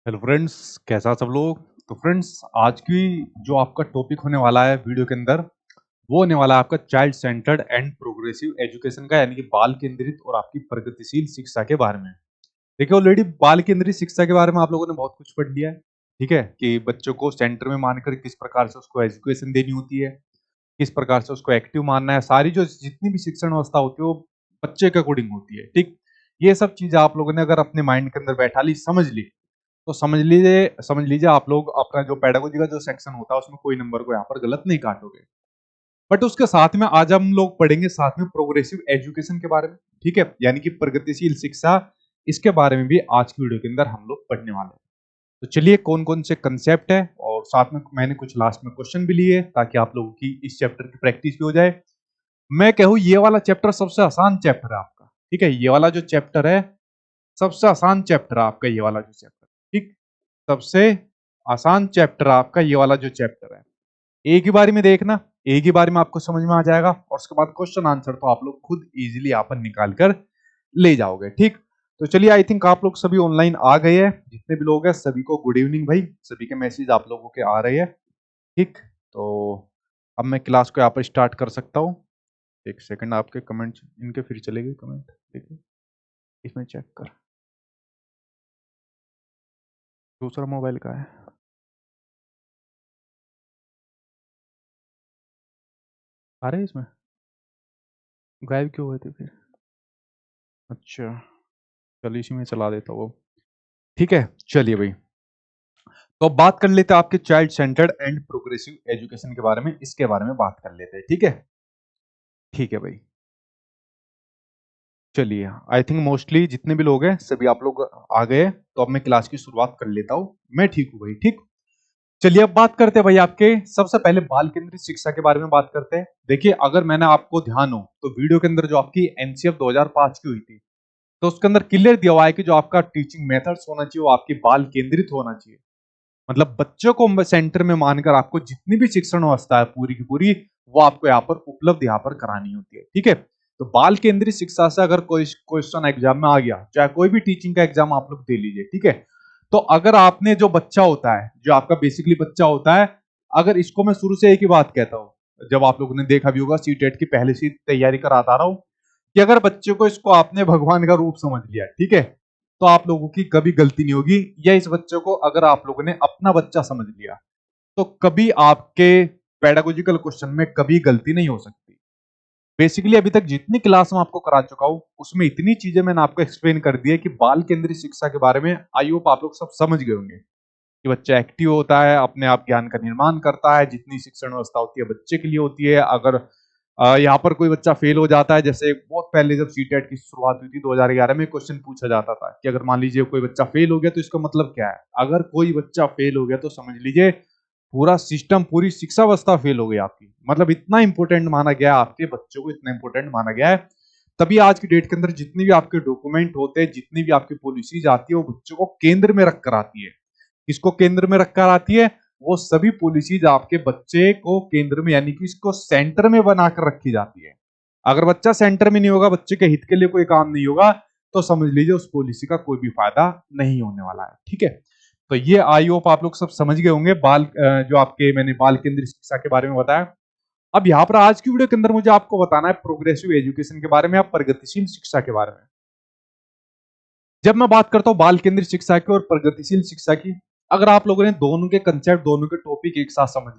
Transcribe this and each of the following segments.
Hello friends, कैसा सब लोग। तो फ्रेंड्स, आज की जो आपका टॉपिक होने वाला है वीडियो के अंदर, वो होने वाला है आपका child centred and progressive education का, यानी कि बाल केंद्रित और आपकी प्रगतिशील शिक्षा के बारे में। देखिए, ऑलरेडी बाल केंद्रित शिक्षा के बारे में आप लोगों ने बहुत कुछ पढ़ लिया है। ठीक है कि बच्चों को सेंटर में मानकर किस प्रकार से उसको एजुकेशन देनी होती है, किस प्रकार से उसको एक्टिव मानना है। सारी जो जितनी भी शिक्षण व्यवस्था होती है वो बच्चे के अकॉर्डिंग होती है। ठीक, ये सब चीजें आप लोगों ने अगर अपने माइंड के अंदर बैठा ली, समझ ली, तो समझ लीजिए आप लोग अपना जो पेडागोजी का जो सेक्शन होता है उसमें कोई नंबर को यहाँ पर गलत नहीं काटोगे। बट उसके साथ में आज हम लोग पढ़ेंगे साथ में प्रोग्रेसिव एजुकेशन के बारे में। ठीक है, यानी कि प्रगतिशील शिक्षा, इसके बारे में भी आज की वीडियो के अंदर हम लोग पढ़ने वाले हैं। तो चलिए, कौन कौन से कंसेप्ट है और साथ में मैंने कुछ लास्ट में क्वेश्चन भी लिए ताकि आप लोगों की इस चैप्टर की प्रैक्टिस भी हो जाए। मैं कहूँ ये वाला चैप्टर सबसे आसान चैप्टर है आपका। ठीक है, ये वाला जो चैप्टर है सबसे आसान चैप्टर है आपका, ये वाला जो चैप्टर। ठीक, सबसे आसान चैप्टर आपका ये वाला जो चैप्टर है। एक ही बारी में देखना, एक ही बारी में आपको समझ में आ जाएगा और उसके बाद क्वेश्चन आंसर तो आप लोग खुद इजीली यहाँ पर निकाल कर ले जाओगे। ठीक, तो चलिए, आई थिंक आप लोग सभी ऑनलाइन आ गए हैं। जितने भी लोग हैं सभी को गुड इवनिंग भाई। सभी के मैसेज आप लोगों के आ रहे हैं। ठीक, तो अब मैं क्लास को यहाँ पर स्टार्ट कर सकता हूँ। एक सेकंड, आपके कमेंट इनके फिर चलेंगे कमेंट। देखिए, इसमें चेक कर, दूसरा मोबाइल का है। आ रहे हैं इसमें, गायब क्यों हुए थे फिर? अच्छा, चलिए इसी में चला देता हूँ। ठीक है, चलिए भाई, तो अब बात कर लेते हैं आपके child centred and progressive education के बारे में। इसके बारे में बात कर लेते हैं। ठीक है, ठीक है भाई, चलिए। आई थिंक मोस्टली जितने भी लोग हैं सभी आप लोग आ गए, तो अब मैं क्लास की शुरुआत कर लेता हूँ। मैं ठीक हूँ भाई। ठीक, चलिए अब बात करते हैं भाई आपके सबसे पहले बाल केंद्रित शिक्षा के बारे में बात करते हैं। देखिए, अगर मैंने आपको ध्यान हो तो वीडियो के अंदर जो आपकी एनसीएफ 2005 की हुई थी, तो उसके अंदर क्लियर दिया हुआ है कि जो आपका टीचिंग मेथड्स होना चाहिए वो आपकी बाल केंद्रित होना चाहिए। मतलब बच्चों को सेंटर में मानकर आपको जितनी भी शिक्षण व्यवस्था है पूरी की पूरी, वो आपको यहाँ पर उपलब्ध यहाँ पर करानी होती है। ठीक है, तो बाल केंद्रित शिक्षा से अगर कोई क्वेश्चन एग्जाम में आ गया, चाहे कोई भी टीचिंग का एग्जाम आप लोग दे लीजिए। ठीक है, तो अगर आपने जो बच्चा होता है, जो आपका बेसिकली बच्चा होता है, अगर इसको मैं शुरू से एक ही बात कहता हूँ, जब आप लोगों ने देखा भी होगा सीटेट की पहले से तैयारी कराता आ रहा हूँ, कि अगर बच्चे को इसको आपने भगवान का रूप समझ लिया, ठीक है, तो आप लोगों की कभी गलती नहीं होगी। या इस बच्चे को अगर आप लोगों ने अपना बच्चा समझ लिया, तो कभी आपके पेडागोजिकल क्वेश्चन में कभी गलती नहीं हो सकती। बेसिकली अभी तक जितनी क्लास में आपको करा चुका हूं, उसमें इतनी चीजें मैंने आपको एक्सप्लेन कर दी है कि बाल केंद्रित शिक्षा के बारे में आई होप आप लोग सब समझ गए होंगे कि बच्चा एक्टिव होता है, अपने आप ज्ञान का निर्माण करता है, जितनी शिक्षण व्यवस्था होती है बच्चे के लिए होती है। अगर यहाँ पर कोई बच्चा फेल हो जाता है, जैसे बहुत पहले जब सीटेट की शुरुआत हुई थी 2011 में, क्वेश्चन पूछा जाता था कि अगर मान लीजिए कोई बच्चा फेल हो गया तो इसका मतलब क्या है। अगर कोई बच्चा फेल हो गया तो समझ लीजिए पूरा सिस्टम, पूरी शिक्षा व्यवस्था फेल हो गई आपकी। मतलब इतना इंपॉर्टेंट माना गया है, आपके बच्चों को इतना इंपॉर्टेंट माना गया है। तभी आज की डेट के अंदर जितने भी आपके डॉक्यूमेंट होते हैं, जितनी भी आपकी पॉलिसीज आती है, वो बच्चों को केंद्र में रख कर आती है। किसको केंद्र में रखकर आती है? वो सभी पॉलिसीज आपके बच्चे को केंद्र में, यानी कि इसको सेंटर में बनाकर रखी जाती है। अगर बच्चा सेंटर में नहीं होगा, बच्चे के हित के लिए कोई काम नहीं होगा, तो समझ लीजिए उस पॉलिसी का कोई भी फायदा नहीं होने वाला है। ठीक है, तो ये आई होप आप लोग सब समझ गए होंगे जो आपके मैंने बाल केंद्रित शिक्षा के बारे में बताया। अब यहाँ पर आज की वीडियो के अंदर मुझे आपको बताना है प्रोग्रेसिव एजुकेशन के बारे में, या प्रगतिशील शिक्षा के बारे में। जब मैं बात करता हूँ बाल केंद्रित शिक्षा की और प्रगतिशील शिक्षा की, अगर आप लोगों ने दोनों के कंसेप्ट, दोनों के टॉपिक एक साथ समझ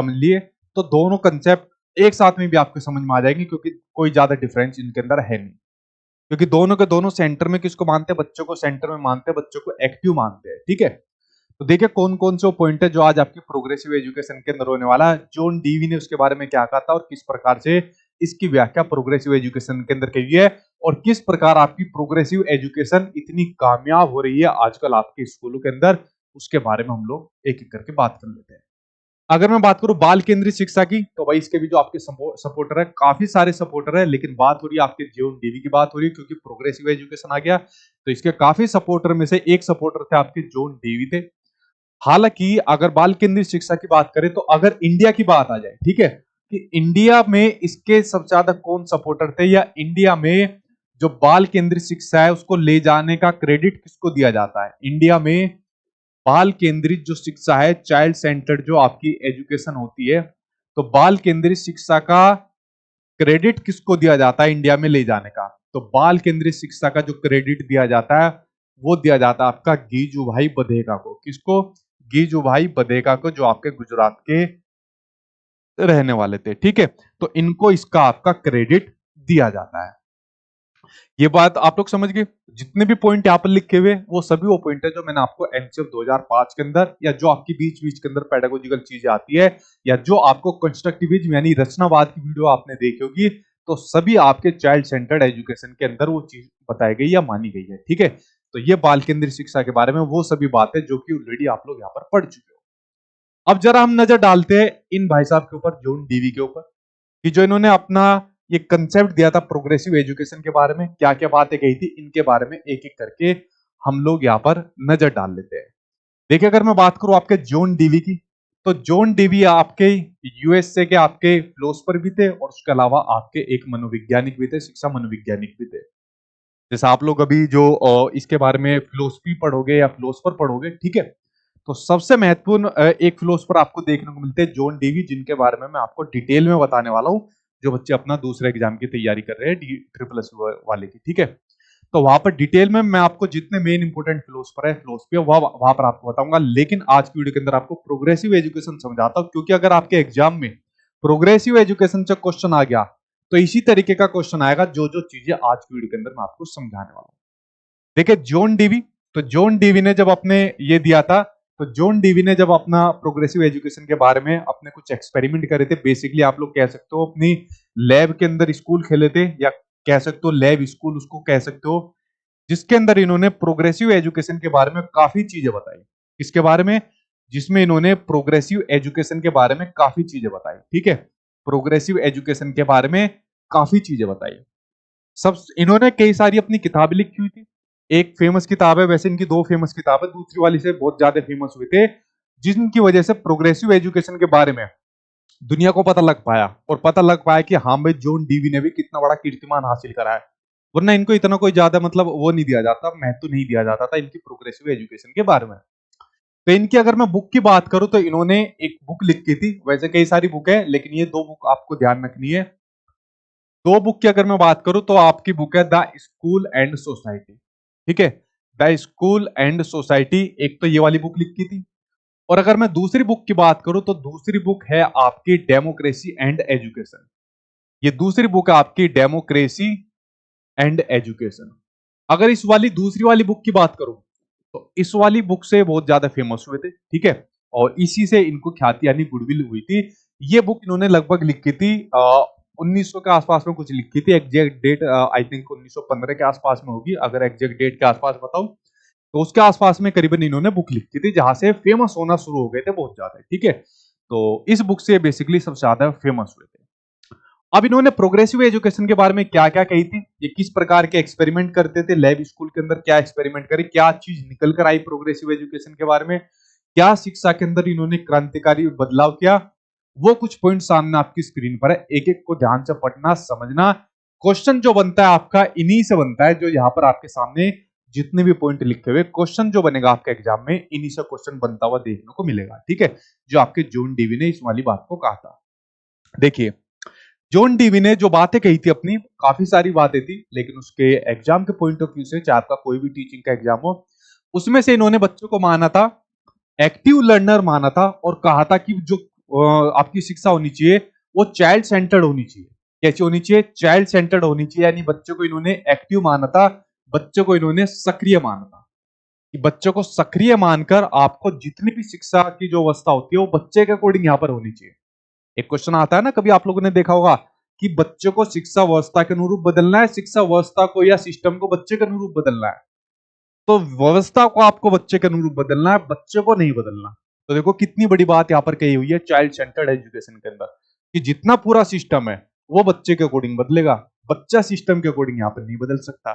लिए, तो दोनों कंसेप्ट एक साथ में भी आपको समझ में आ जाएंगे, क्योंकि कोई ज्यादा डिफरेंस इनके अंदर है नहीं। क्योंकि दोनों के दोनों सेंटर में किसको मानते हैं? बच्चों को सेंटर में मानते हैं, बच्चों को एक्टिव मानते हैं। ठीक है, तो देखिए कौन कौन से पॉइंट है जो आज आपकी प्रोग्रेसिव एजुकेशन के अंदर होने वाला है। जॉन डीवी ने उसके बारे में क्या कहा था और किस प्रकार से इसकी व्याख्या प्रोग्रेसिव एजुकेशन के अंदर की है, और किस प्रकार आपकी प्रोग्रेसिव एजुकेशन इतनी कामयाब हो रही है आजकल आपके स्कूलों के अंदर, उसके बारे में हम लोग एक एक करके बात कर लेते हैं। अगर मैं बात करूं बाल केंद्रित शिक्षा की, तो भाई इसके भी जो आपके सपोर्टर है, काफी सारे सपोर्टर है, लेकिन बात हो रही है आपके जॉन डीवी की बात हो रही है, क्योंकि प्रोग्रेसिव एजुकेशन आ गया, तो इसके काफी सपोर्टर में से एक सपोर्टर थे आपके जॉन डीवी थे। हालांकि अगर बाल केंद्रित शिक्षा की बात करें, तो अगर इंडिया की बात आ जाए, ठीक है, कि इंडिया में इसके सबसे ज्यादा कौन सपोर्टर थे, या इंडिया में जो बाल केंद्रित शिक्षा है उसको ले जाने का क्रेडिट किसको दिया जाता है इंडिया में, बाल केंद्रित जो शिक्षा है, चाइल्ड सेंटर्ड जो आपकी एजुकेशन होती है, तो बाल केंद्रित शिक्षा का क्रेडिट किसको दिया जाता है इंडिया में ले जाने का? तो बाल केंद्रित शिक्षा का जो क्रेडिट दिया जाता है वो दिया जाता है आपका गीजूभाई बधेगा को। किसको? गीजूभाई बधेगा को, जो आपके गुजरात के रहने वाले थे। ठीक है, तो इनको इसका आपका क्रेडिट दिया जाता है। ये बात आप लोग समझ गए। जितने भी पॉइंट यहाँ पर लिखे हुए वो सभी वो पॉइंट है जो मैंने आपको एनसीएफ 2005 के अंदर, या जो आपकी बीच बीच के अंदर पेडागोजिकल चीजें आती है, या जो आपको कंस्ट्रक्टिविज्म यानी रचनावाद की वीडियो आपने देखी होगी, तो सभी आपके चाइल्ड सेंटर्ड एजुकेशन के अंदर वो चीज बताई गई या मानी गई है। ठीक है, तो ये बाल केंद्रित शिक्षा के बारे में वो सभी बातें जो कि ऑलरेडी आप लोग यहाँ पर पढ़ चुके हो। अब जरा हम नजर डालते हैं इन भाई साहब के ऊपर, जॉन डीवी के ऊपर, कि जो इन्होंने अपना ये कंसेप्ट दिया था प्रोग्रेसिव एजुकेशन के बारे में, क्या क्या बातें कही थी, इनके बारे में एक एक करके हम लोग यहाँ पर नजर डाल लेते हैं। देखिए, अगर मैं बात करूं आपके जॉन डीवी की, तो जॉन डीवी आपके यूएसए के आपके फिलोसफर भी थे, और उसके अलावा आपके एक मनोवैज्ञानिक भी थे, शिक्षा मनोवैज्ञानिक भी थे। जैसे आप लोग अभी जो इसके बारे में फिलोसफी पढ़ोगे या फिलोसफर पढ़ोगे, ठीक है, तो सबसे महत्वपूर्ण एक फिलोसफर आपको देखने को मिलते हैं जॉन डीवी, जिनके बारे में मैं आपको डिटेल में बताने वाला हूं, जो बच्चे अपना दूसरे एग्जाम की तैयारी कर रहे हैं डी ट्रिपल एस वाले की। ठीक है, तो वहां पर डिटेल में मैं आपको जितने मेन इंपोर्टेंट फिलोसफर है, फिलोसफी है, वहां पर आपको बताऊंगा। लेकिन आज की वीडियो के अंदर आपको प्रोग्रेसिव एजुकेशन समझाता हूं, क्योंकि अगर आपके एग्जाम में प्रोग्रेसिव एजुकेशन से क्वेश्चन आ गया, तो इसी तरीके का क्वेश्चन आएगा जो जो चीजें आज की वीडियो के अंदर मैं आपको समझाने वाला हूं। देखिए, जॉन डीवी, तो जॉन डीवी ने जब अपने ये दिया था, तो जॉन डीवी ने जब अपना प्रोग्रेसिव एजुकेशन के बारे में अपने कुछ एक्सपेरिमेंट करे थे, बेसिकली आप लोग कह सकते हो अपनी लैब के अंदर स्कूल खेले थे, या कह सकते हो लैब स्कूल उसको कह सकते हो, जिसके अंदर इन्होंने प्रोग्रेसिव एजुकेशन के बारे में काफी चीजें बताई। इसके बारे में, जिसमें इन्होंने प्रोग्रेसिव एजुकेशन के बारे में काफी चीजें बताई। ठीक है, प्रोग्रेसिव एजुकेशन के बारे में काफी चीजें बताई। सब इन्होंने कई सारी अपनी किताबें लिखी हुई थी। एक फेमस किताब है, वैसे इनकी दो फेमस किताब है, दूसरी वाली से बहुत ज्यादा फेमस हुए थे, जिनकी वजह से प्रोग्रेसिव एजुकेशन के बारे में दुनिया को पता लग पाया, और पता लग पाया कि हाँ भाई, जॉन डीवी ने भी कितना बड़ा कीर्तिमान हासिल करा है। वरना इनको इतना कोई ज्यादा मतलब वो नहीं दिया जाता, महत्व नहीं दिया जाता था इनकी प्रोग्रेसिव एजुकेशन के बारे में। तो इनकी अगर मैं बुक की बात करूं, तो इन्होंने एक बुक लिखी थी, वैसे कई सारी बुक है, लेकिन ये दो बुक आपको ध्यान रखनी है। दो बुक की अगर मैं बात करूं, तो आपकी बुक है द स्कूल एंड सोसाइटी। ठीक है, द स्कूल एंड सोसाइटी, एक तो ये वाली बुक लिखी थी। और अगर मैं दूसरी बुक की बात करूं, तो दूसरी बुक है आपकी डेमोक्रेसी एंड एजुकेशन। ये दूसरी बुक है आपकी डेमोक्रेसी एंड एजुकेशन। अगर इस वाली दूसरी वाली बुक की बात करूं, तो इस वाली बुक से बहुत ज्यादा फेमस हुए थे। ठीक है, और इसी से इनको ख्याति यानी गुडविल हुई थी। ये बुक इन्होंने लगभग लिखी थी 1900 के आसपास में कुछ लिखी थी। एग्जैक्ट डेट आई थिंक 1915 के आसपास में होगी, अगर एग्जैक्ट डेट के आसपास बताऊं, तो उसके आसपास में करीबन इन्होंने बुक लिखी थी, जहां से फेमस होना शुरू हो गए थे बहुत ज्यादा। ठीक है, तो इस बुक से बेसिकली सबसे ज्यादा फेमस हुए थे। अब इन्होंने प्रोग्रेसिव एजुकेशन के बारे में क्या क्या कही थी, ये किस प्रकार के एक्सपेरिमेंट करते थे, लैब स्कूल के अंदर क्या एक्सपेरिमेंट करे, क्या चीज निकल कर आई प्रोग्रेसिव एजुकेशन के बारे में, क्या शिक्षा के अंदर इन्होंने क्रांतिकारी बदलाव किया, वो कुछ पॉइंट सामने आपकी स्क्रीन पर है। एक एक को ध्यान से पढ़ना, समझना। क्वेश्चन जो बनता है आपका इन्हीं से बनता है, जो यहाँ पर आपके सामने जितने भी पॉइंट लिखे हुए, क्वेश्चन जो बनेगा आपके एग्जाम में, इन्हीं से क्वेश्चन बनता हुआ देखने को मिलेगा। ठीक है, जो आपके जॉन डीवी ने इस वाली बात को कहा था। देखिए, जॉन डीवी ने जो बातें कही थी अपनी, काफी सारी बातें थी, लेकिन उसके एग्जाम के पॉइंट ऑफ व्यू से, चाहे आपका कोई भी टीचिंग का एग्जाम हो, उसमें से इन्होंने बच्चों को माना था एक्टिव लर्नर माना था, और कहा था कि जो आपकी शिक्षा होनी चाहिए वो चाइल्ड सेंटर्ड होनी चाहिए। कैसी होनी चाहिए? चाइल्ड सेंटर्ड होनी चाहिए, यानी बच्चों को इन्होंने एक्टिव माना था, बच्चों को इन्होंने सक्रिय माना था, कि बच्चों को सक्रिय मानकर आपको जितनी भी शिक्षा की जो अवस्था होती है वो बच्चे के अकॉर्डिंग यहाँ पर होनी चाहिए। एक क्वेश्चन आता है ना, कभी आप लोगों ने देखा होगा कि बच्चों को शिक्षा व्यवस्था के अनुरूप बदलना है, शिक्षा व्यवस्था को या सिस्टम को बच्चे के अनुरूप बदलना है। तो व्यवस्था को आपको बच्चे के अनुरूप बदलना है, बच्चे को नहीं बदलना। तो देखो कितनी बड़ी बात यहाँ पर कही हुई है चाइल्ड सेंटर्ड एजुकेशन के अंदर, कि जितना पूरा सिस्टम है वो बच्चे के अकॉर्डिंग बदलेगा, बच्चा सिस्टम के अकॉर्डिंग यहाँ पर नहीं बदल सकता।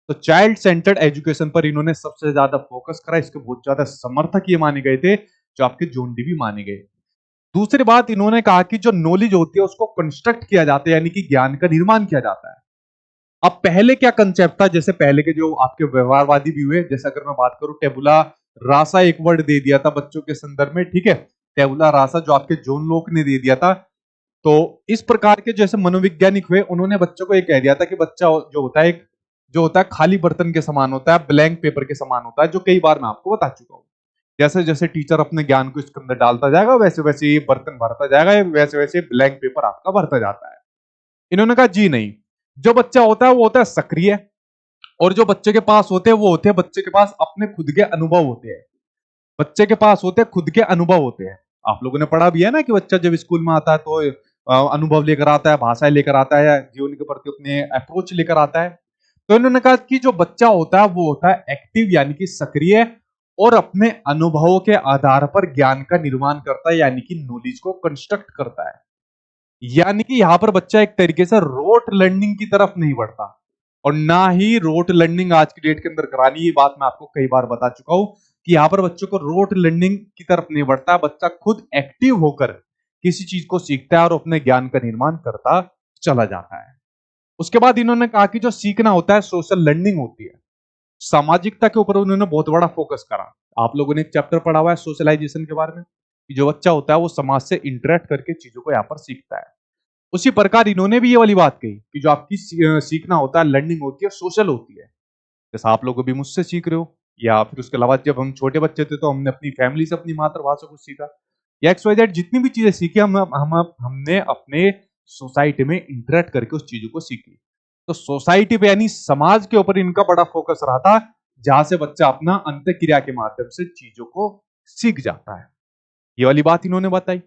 तो चाइल्ड सेंटर्ड एजुकेशन पर इन्होंने सबसे ज्यादा फोकस करा, इसके बहुत ज्यादा समर्थक ये माने गए थे, जो आपके जॉन डीवी माने गए। दूसरी बात, इन्होंने कहा कि जो नॉलेज होती है उसको कंस्ट्रक्ट किया जाता है, यानी कि ज्ञान का निर्माण किया जाता है। अब पहले क्या कंसेप्ट था, जैसे पहले के जो आपके व्यवहारवादी भी हुए, जैसे अगर मैं बात करूं टेबुला रासा एक वर्ड दे दिया था बच्चों के संदर्भ में, ठीक है, टेबुला रासा जो आपके जॉन लॉक ने दे दिया था। तो इस प्रकार के जैसे मनोवैज्ञानिक हुए, उन्होंने बच्चों को ये कह दिया था कि बच्चा जो होता है, जो होता है खाली बर्तन के समान होता है, ब्लैंक पेपर के समान होता है, जो कई बार मैं आपको बता चुका हूं। जैसे जैसे टीचर अपने ज्ञान को इसके अंदर डालता जाएगा, वैसे वैसे ये बर्तन भरता जाएगा, वैसे वैसे ब्लैंक पेपर आपका भरता जाता है। इन्होंने कहा जी नहीं, जो बच्चा होता है वो होता है सक्रिय, और जो बच्चे के पास होते हैं वो होते हैं बच्चे के पास अपने खुद के अनुभव होते हैं। बच्चे के पास होते हैं खुद के अनुभव होते हैं। आप लोगों ने पढ़ा भी है ना कि बच्चा जब स्कूल में आता है तो अनुभव लेकर आता है, भाषाएं लेकर आता है, जीवन के प्रति अपने अप्रोच लेकर आता है। तो इन्होंने कहा कि जो बच्चा होता है वो होता है एक्टिव यानी कि सक्रिय, और अपने अनुभवों के आधार पर ज्ञान का निर्माण करता है यानी कि नॉलेज को कंस्ट्रक्ट करता है। यानी कि यहां पर बच्चा एक तरीके से रोट लर्निंग की तरफ नहीं बढ़ता, और ना ही रोट लर्निंग आज की डेट के अंदर करानी। ये बात मैं आपको कई बार बता चुका हूं कि यहां पर बच्चों को रोट लर्निंग की तरफ नहीं बढ़ता, बच्चा खुद एक्टिव होकर किसी चीज को सीखता है और अपने ज्ञान का निर्माण करता चला जाता है। उसके बाद इन्होंने कहा कि जो सीखना होता है सोशल लर्निंग होती है। सामाजिकता के ऊपर उन्होंने बहुत बड़ा फोकस करा। आप लोगों ने एक चैप्टर पढ़ा हुआ है सोशलाइजेशन के बारे में, कि जो बच्चा होता है वो समाज से इंटरेक्ट करके चीजों को यहाँ पर सीखता है। उसी प्रकार इन्होंने भी ये वाली बात कही कि जो आपकी सीखना होता है, लर्निंग होती है, सोशल होती है। जैसा आप लोग भी मुझसे सीख रहे हो, या फिर उसके अलावा जब हम छोटे बच्चे थे तो हमने अपनी फैमिली से अपनी मातृभाषा को सीखा, या XYZ जितनी भी चीजें सीखी हमने अपने सोसाइटी में इंटरेक्ट करके उस चीजों को सीखी। तो सोसाइटी पे यानी समाज के ऊपर इनका बड़ा फोकस रहा था, जहां से बच्चा अपना अंतःक्रिया के माध्यम से चीजों को सीख जाता है। ये वाली बात इन्होंने बताई।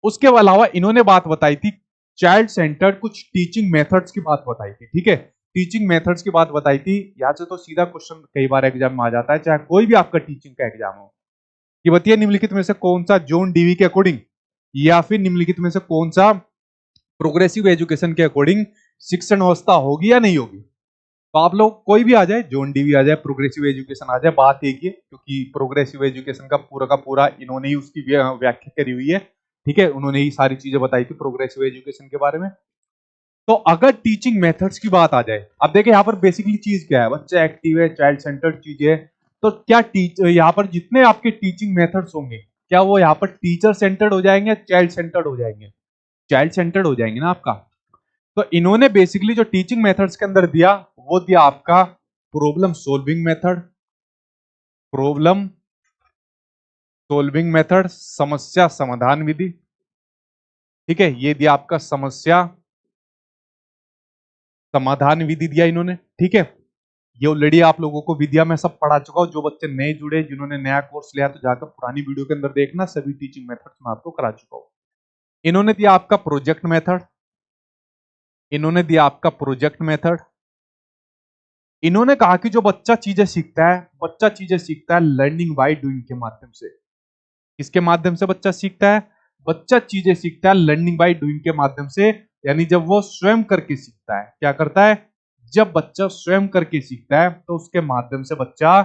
उसके अलावा इन्होंने बात बताई थी चाइल्ड सेंटर्ड कुछ टीचिंग मेथड्स की बात बताई थी, ठीक है, टीचिंग मेथड्स की बात बताई थी। यहां से तो सीधा क्वेश्चन कई बार एग्जाम में आ जाता है, चाहे कोई भी आपका टीचिंग का एग्जाम हो, कि बताइए निम्नलिखित में से कौन सा जॉन डीवी के अकॉर्डिंग, या फिर निम्नलिखित में से कौन सा प्रोग्रेसिव एजुकेशन के अकॉर्डिंग शिक्षण व्यवस्था होगी या नहीं होगी। तो आप लोग कोई भी आ जाए, जॉन डीवी आ जाए, प्रोग्रेसिव एजुकेशन आ जाए, बात एक ही है, क्योंकि प्रोग्रेसिव एजुकेशन का पूरा इन्होंने ही उसकी व्याख्या करी हुई है, ठीक है, उन्होंने ही सारी चीजें बताई थी प्रोग्रेसिव एजुकेशन के बारे में। तो अगर टीचिंग मेथड्स की बात आ जाए, अब देखिए यहाँ पर बेसिकली चीज क्या है, बच्चा एक्टिव है, चाइल्ड सेंटर्ड चीज है, तो क्या यहाँ पर जितने आपके टीचिंग मेथड्स होंगे, क्या वो यहाँ पर टीचर सेंटर्ड हो जाएंगे, चाइल्ड सेंटर्ड हो जाएंगे? चाइल्ड सेंटर्ड हो जाएंगे ना आपका। तो इन्होंने बेसिकली जो टीचिंग मेथड्स के अंदर दिया, वो दिया आपका problem solving method, problem solving method, समस्या समाधान विधि, ठीक है, ये दिया आपका समस्या समाधान विधि दिया इन्होंने, ठीक है। ये ऑलरेडी आप लोगों को विधिया में सब पढ़ा चुका हूं। जो बच्चे नए जुड़े, जिन्होंने नया कोर्स लिया, तो जाकर पुरानी वीडियो के अंदर देखना, सभी टीचिंग मेथड्स मैं आपको करा चुका हूं। इन्होंने दिया आपका प्रोजेक्ट मेथड, इन्होंने दिया आपका प्रोजेक्ट मेथड। इन्होंने कहा कि जो बच्चा चीजें सीखता है, बच्चा चीजें सीखता है लर्निंग बाय डूइंग के माध्यम से। किसके माध्यम से बच्चा सीखता है? बच्चा चीजें सीखता है लर्निंग बाय डूइंग के माध्यम से, यानी जब वो स्वयं करके सीखता है। क्या करता है? जब बच्चा स्वयं करके सीखता है तो उसके माध्यम से बच्चा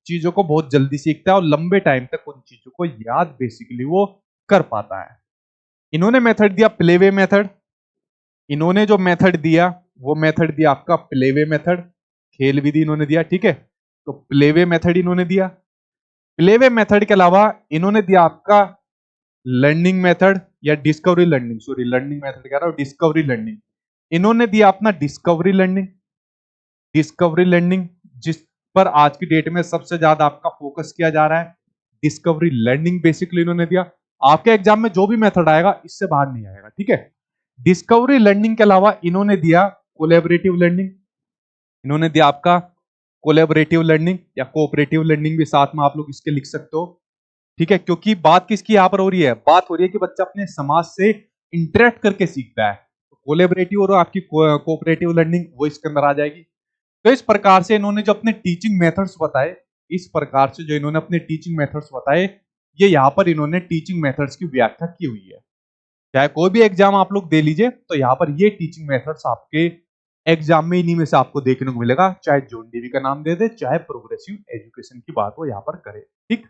चीजों को बहुत जल्दी सीखता है और लंबे टाइम तक उन चीजों को याद बेसिकली वो कर पाता है। इन्होंने मेथड दिया प्लेवे मेथड। इन्होंने जो मेथड दिया वो मेथड दिया आपका प्लेवे मेथड, खेल विधि इन्होंने दिया, ठीक है। तो प्लेवे मेथड इन्होंने दिया। प्लेवे मेथड के अलावा इन्होंने दिया आपका लर्निंग मेथड या discovery learning, sorry learning method कह रहा हूं, डिस्कवरी लर्निंग। इन्होंने दिया अपना डिस्कवरी लर्निंग। डिस्कवरी लर्निंग जिस पर आज की डेट में सबसे ज्यादा आपका फोकस किया जा रहा है, डिस्कवरी लर्निंग बेसिकली इन्होंने दिया। आपके एग्जाम में जो भी मेथड आएगा इससे बाहर नहीं आएगा, ठीक है। डिस्कवरी लर्निंग के अलावा इन्होंने दिया कोलैबोरेटिव लर्निंग। इन्होंने दिया आपका कोलैबोरेटिव लर्निंग या कोऑपरेटिव लर्निंग भी साथ में आप लोग इसके लिख सकते हो, ठीक है। क्योंकि बात किसकी यहां पर हो रही है? बात हो रही है कि बच्चा अपने समाज से इंटरेक्ट करके सीखता है। कोलैबोरेटिव और आपकी कोऑपरेटिव लर्निंग वो इसके अंदर आ जाएगी। तो इस प्रकार से इन्होंने जो अपने टीचिंग मेथड्स बताए, इस प्रकार से जो इन्होंने अपने टीचिंग मेथड्स बताए, ये यहाँ पर इन्होंने टीचिंग मेथड्स की व्याख्या की हुई है। चाहे कोई भी एग्जाम आप लोग दे लीजिए तो यहाँ पर ये टीचिंग मेथड्स आपके एग्जाम में इन्हीं में से आपको देखने को मिलेगा, चाहे जॉन डीवी का नाम दे दे, चाहे प्रोग्रेसिव एजुकेशन की बात वो यहाँ पर करे, ठीक।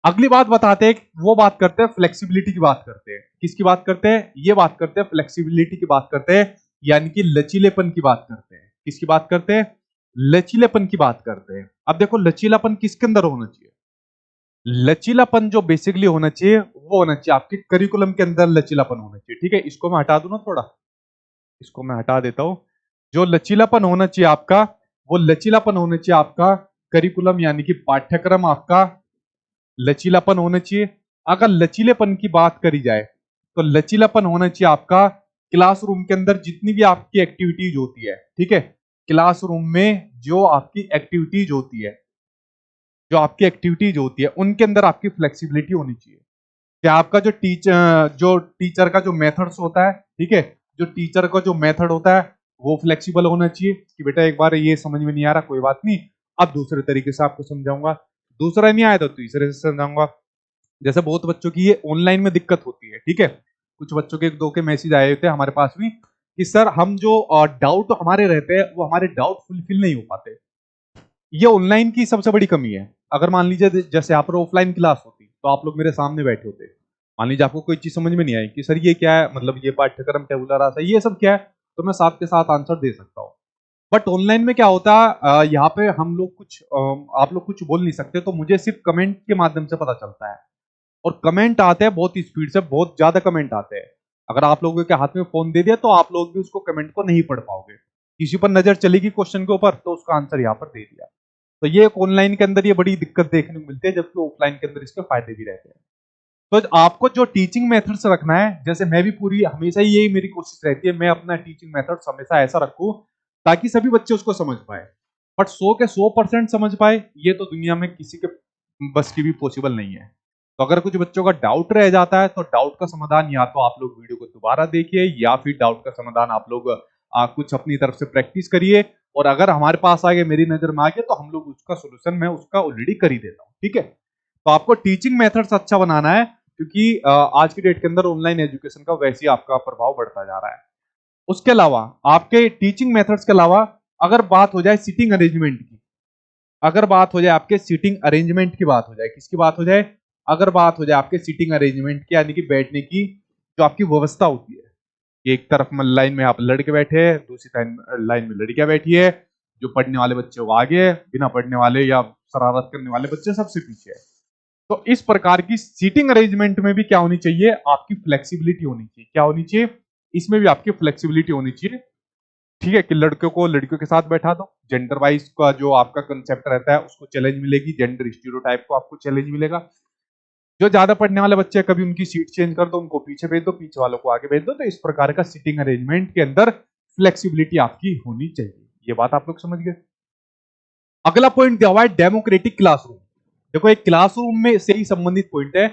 अगली बात बताते हैं, वो बात करते हैं फ्लेक्सिबिलिटी की बात करते हैं। किसकी बात करते हैं? ये बात करते हैं फ्लेक्सिबिलिटी की बात करते हैं, यानी कि लचीलेपन की बात करते हैं। किसकी बात करते हैं? लचीलेपन की बात करते हैं। अब देखो लचीलापन किसके अंदर होना चाहिए? लचीलापन जो बेसिकली होना चाहिए वो होना चाहिए आपके करिकुलम के अंदर, लचीलापन होना चाहिए। ठीक है, इसको मैं हटा दूं ना थोड़ा, इसको मैं हटा देता हूं। जो लचीलापन होना चाहिए आपका, वो लचीलापन होना चाहिए आपका करिकुलम यानी कि पाठ्यक्रम आपका लचीलापन होना चाहिए। अगर लचीलेपन की बात करी जाए तो लचीलापन होना चाहिए आपका क्लासरूम के अंदर जितनी भी आपकी एक्टिविटीज होती है। ठीक है, क्लासरूम में जो आपकी एक्टिविटीज होती है, जो आपकी एक्टिविटीज होती है उनके अंदर आपकी फ्लेक्सिबिलिटी होनी चाहिए। क्या आपका जो टीचर का जो मेथड्स होता है, ठीक है, जो टीचर का जो मेथड होता है वो फ्लेक्सिबल होना चाहिए कि बेटा एक बार ये समझ में नहीं आ रहा, कोई बात नहीं, अब दूसरे तरीके से आपको समझाऊंगा, दूसरा नहीं आया तो तीसरे से समझाऊंगा। जैसे बहुत बच्चों की ये ऑनलाइन में दिक्कत होती है। ठीक है, कुछ बच्चों के एक दो के मैसेज आए होते हैं हमारे पास भी कि सर हम जो डाउट हमारे रहते हैं वो हमारे डाउट फुलफिल नहीं हो पाते। ये ऑनलाइन की सबसे बड़ी कमी है। अगर मान लीजिए जैसे यहाँ पर ऑफलाइन क्लास होती तो आप लोग मेरे सामने बैठे होते, मान लीजिए आपको कोई चीज समझ में नहीं आई कि सर ये क्या है, मतलब ये पाठ्यक्रम टेबुलर रासा ये सब क्या है, तो मैं साथ के साथ आंसर दे सकता हूँ। बट ऑनलाइन में क्या होता है, यहाँ पे हम लोग कुछ आप लोग कुछ बोल नहीं सकते, तो मुझे सिर्फ कमेंट के माध्यम से पता चलता है। और कमेंट आते हैं बहुत स्पीड से, बहुत ज्यादा कमेंट आते हैं। अगर आप लोगों के हाथ में फोन दे दिया तो आप लोग भी उसको कमेंट को नहीं पढ़ पाओगे। किसी पर नजर चलेगी क्वेश्चन के ऊपर तो उसका आंसर यहाँ पर दे दिया। तो ये एक ऑनलाइन के अंदर ये बड़ी दिक्कत देखने को मिलती है, जबकि ऑफलाइन के अंदर इसके फायदे भी रहते हैं। तो आपको जो टीचिंग मेथड्स रखना है, जैसे मैं भी पूरी हमेशा ही यही मेरी कोशिश रहती है, मैं अपना टीचिंग मेथड्स हमेशा ऐसा रखूं ताकि सभी बच्चे उसको समझ पाए। बट 100 के 100% समझ पाए ये तो दुनिया में किसी के बस की भी पॉसिबल नहीं है। तो अगर कुछ बच्चों का डाउट रह जाता है तो डाउट का समाधान या तो आप लोग वीडियो को दोबारा देखिए या फिर डाउट का समाधान आप लोग कुछ अपनी तरफ से प्रैक्टिस करिए। और अगर हमारे पास आ गए, मेरी नजर में आ गया, तो हम लोग उसका सोल्यूशन मैं उसका ऑलरेडी कर ही देता हूँ। ठीक है, तो आपको टीचिंग मेथड्स अच्छा बनाना है क्योंकि आज की डेट के अंदर ऑनलाइन एजुकेशन का वैसे ही आपका प्रभाव बढ़ता जा रहा है। उसके अलावा आपके टीचिंग मेथड्स के अलावा अगर बात हो जाए सिटिंग अरेंजमेंट की, अगर बात हो जाए आपके सीटिंग अरेंजमेंट की बात हो जाए, किसकी बात हो जाए, अगर बात हो जाए आपके सीटिंग अरेंजमेंट की यानी कि बैठने की जो आपकी व्यवस्था होती है, कि एक तरफ में लाइन में आप लड़के बैठे हैं, दूसरी लाइन में लड़कियां बैठी है, जो पढ़ने वाले बच्चे वो आगे है, बिना पढ़ने वाले या शरारत करने वाले बच्चे सबसे पीछे है। तो इस प्रकार की सीटिंग अरेंजमेंट में भी क्या होनी चाहिए, आपकी फ्लेक्सिबिलिटी होनी चाहिए। क्या होनी चाहिए, इसमें भी आपकी फ्लेक्सिबिलिटी होनी चाहिए। ठीक है, कि लड़कियों को लड़कियों के साथ बैठा दो, जेंडर वाइज का जो आपका कंसेप्ट रहता है उसको चैलेंज मिलेगी, जेंडर स्टीरियोटाइप को आपको चैलेंज मिलेगा। जो ज्यादा पढ़ने वाले बच्चे हैं, कभी उनकी सीट चेंज कर दो, उनको पीछे भेज दो, पीछे वालों को आगे भेज दो। तो इस प्रकार का सीटिंग अरेंजमेंट के अंदर फ्लेक्सिबिलिटी आपकी होनी चाहिए। ये बात आप लोग समझ गए। अगला पॉइंट दिया हुआ है डेमोक्रेटिक क्लासरूम। देखो एक क्लासरूम में से ही संबंधित पॉइंट है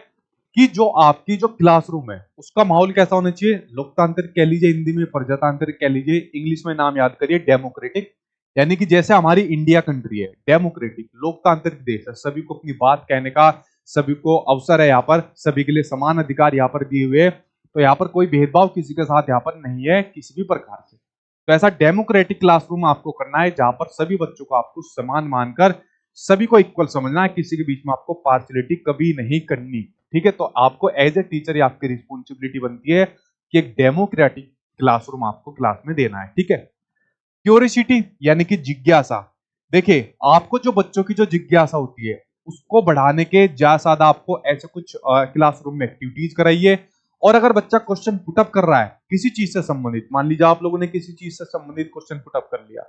कि जो आपकी जो क्लासरूम है उसका माहौल कैसा होना चाहिए। लोकतांत्रिक कह लीजिए, हिंदी में प्रजातांत्रिक कह लीजिए, इंग्लिश में नाम याद करिए डेमोक्रेटिक। यानी कि जैसे हमारी इंडिया कंट्री है, डेमोक्रेटिक लोकतांत्रिक देश है, सभी को अपनी बात कहने का, सभी को अवसर है, यहाँ पर सभी के लिए समान अधिकार यहाँ पर दिए हुए। तो यहाँ पर कोई भेदभाव किसी के साथ यहाँ पर नहीं है किसी भी प्रकार से। तो ऐसा डेमोक्रेटिक क्लासरूम आपको करना है जहां पर सभी बच्चों को आपको समान मानकर सभी को इक्वल समझना है, किसी के बीच में आपको पार्शियलिटी कभी नहीं करनी। ठीक है, तो आपको एज ए टीचर ये आपकी रिस्पॉन्सिबिलिटी बनती है कि एक डेमोक्रेटिक क्लासरूम आपको क्लास में देना है। ठीक है, क्यूरियोसिटी यानी कि जिज्ञासा। देखिए आपको जो बच्चों की जो जिज्ञासा होती है उसको बढ़ाने के ज्यादा ज्यादा आपको ऐसे कुछ क्लासरूम में एक्टिविटीज कराइए। और अगर बच्चा क्वेश्चन पुटअप कर रहा है किसी चीज से संबंधित, मान लीजिए आप लोगों ने किसी चीज से संबंधित क्वेश्चन पुटअप कर लिया,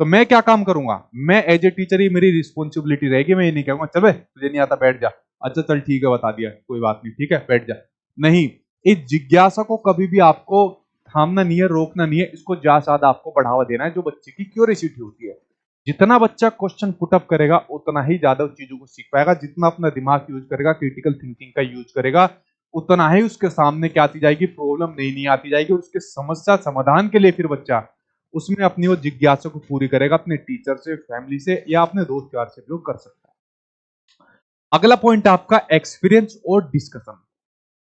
तो मैं क्या काम करूंगा, मैं एज ए टीचर ही मेरी रिस्पॉन्सिबिलिटी रहेगी, मैं ये नहीं कहूंगा चल तुझे नहीं आता बैठ जा, अच्छा चल ठीक है बता दिया कोई बात नहीं, ठीक है बैठ जा। नहीं, इस जिज्ञासा को कभी भी आपको थामना नहीं है, रोकना नहीं है, इसको ज्यादा ज्यादा आपको बढ़ावा देना है। जो बच्चे की क्यूरियोसिटी होती है, जितना बच्चा क्वेश्चन पुटअप करेगा उतना ही ज्यादा उस चीजों को सीख पाएगा, जितना अपना दिमाग यूज करेगा, क्रिटिकल थिंकिंग का यूज करेगा, उतना ही उसके सामने क्या आती जाएगी, प्रॉब्लम नहीं नहीं आती जाएगी। उसके समस्या समाधान के लिए फिर बच्चा उसमें अपनी वो जिज्ञासा को पूरी करेगा, अपने टीचर से, फैमिली से या अपने दोस्त यार से भी वो कर सकता है। अगला पॉइंट आपका एक्सपीरियंस और डिस्कशन।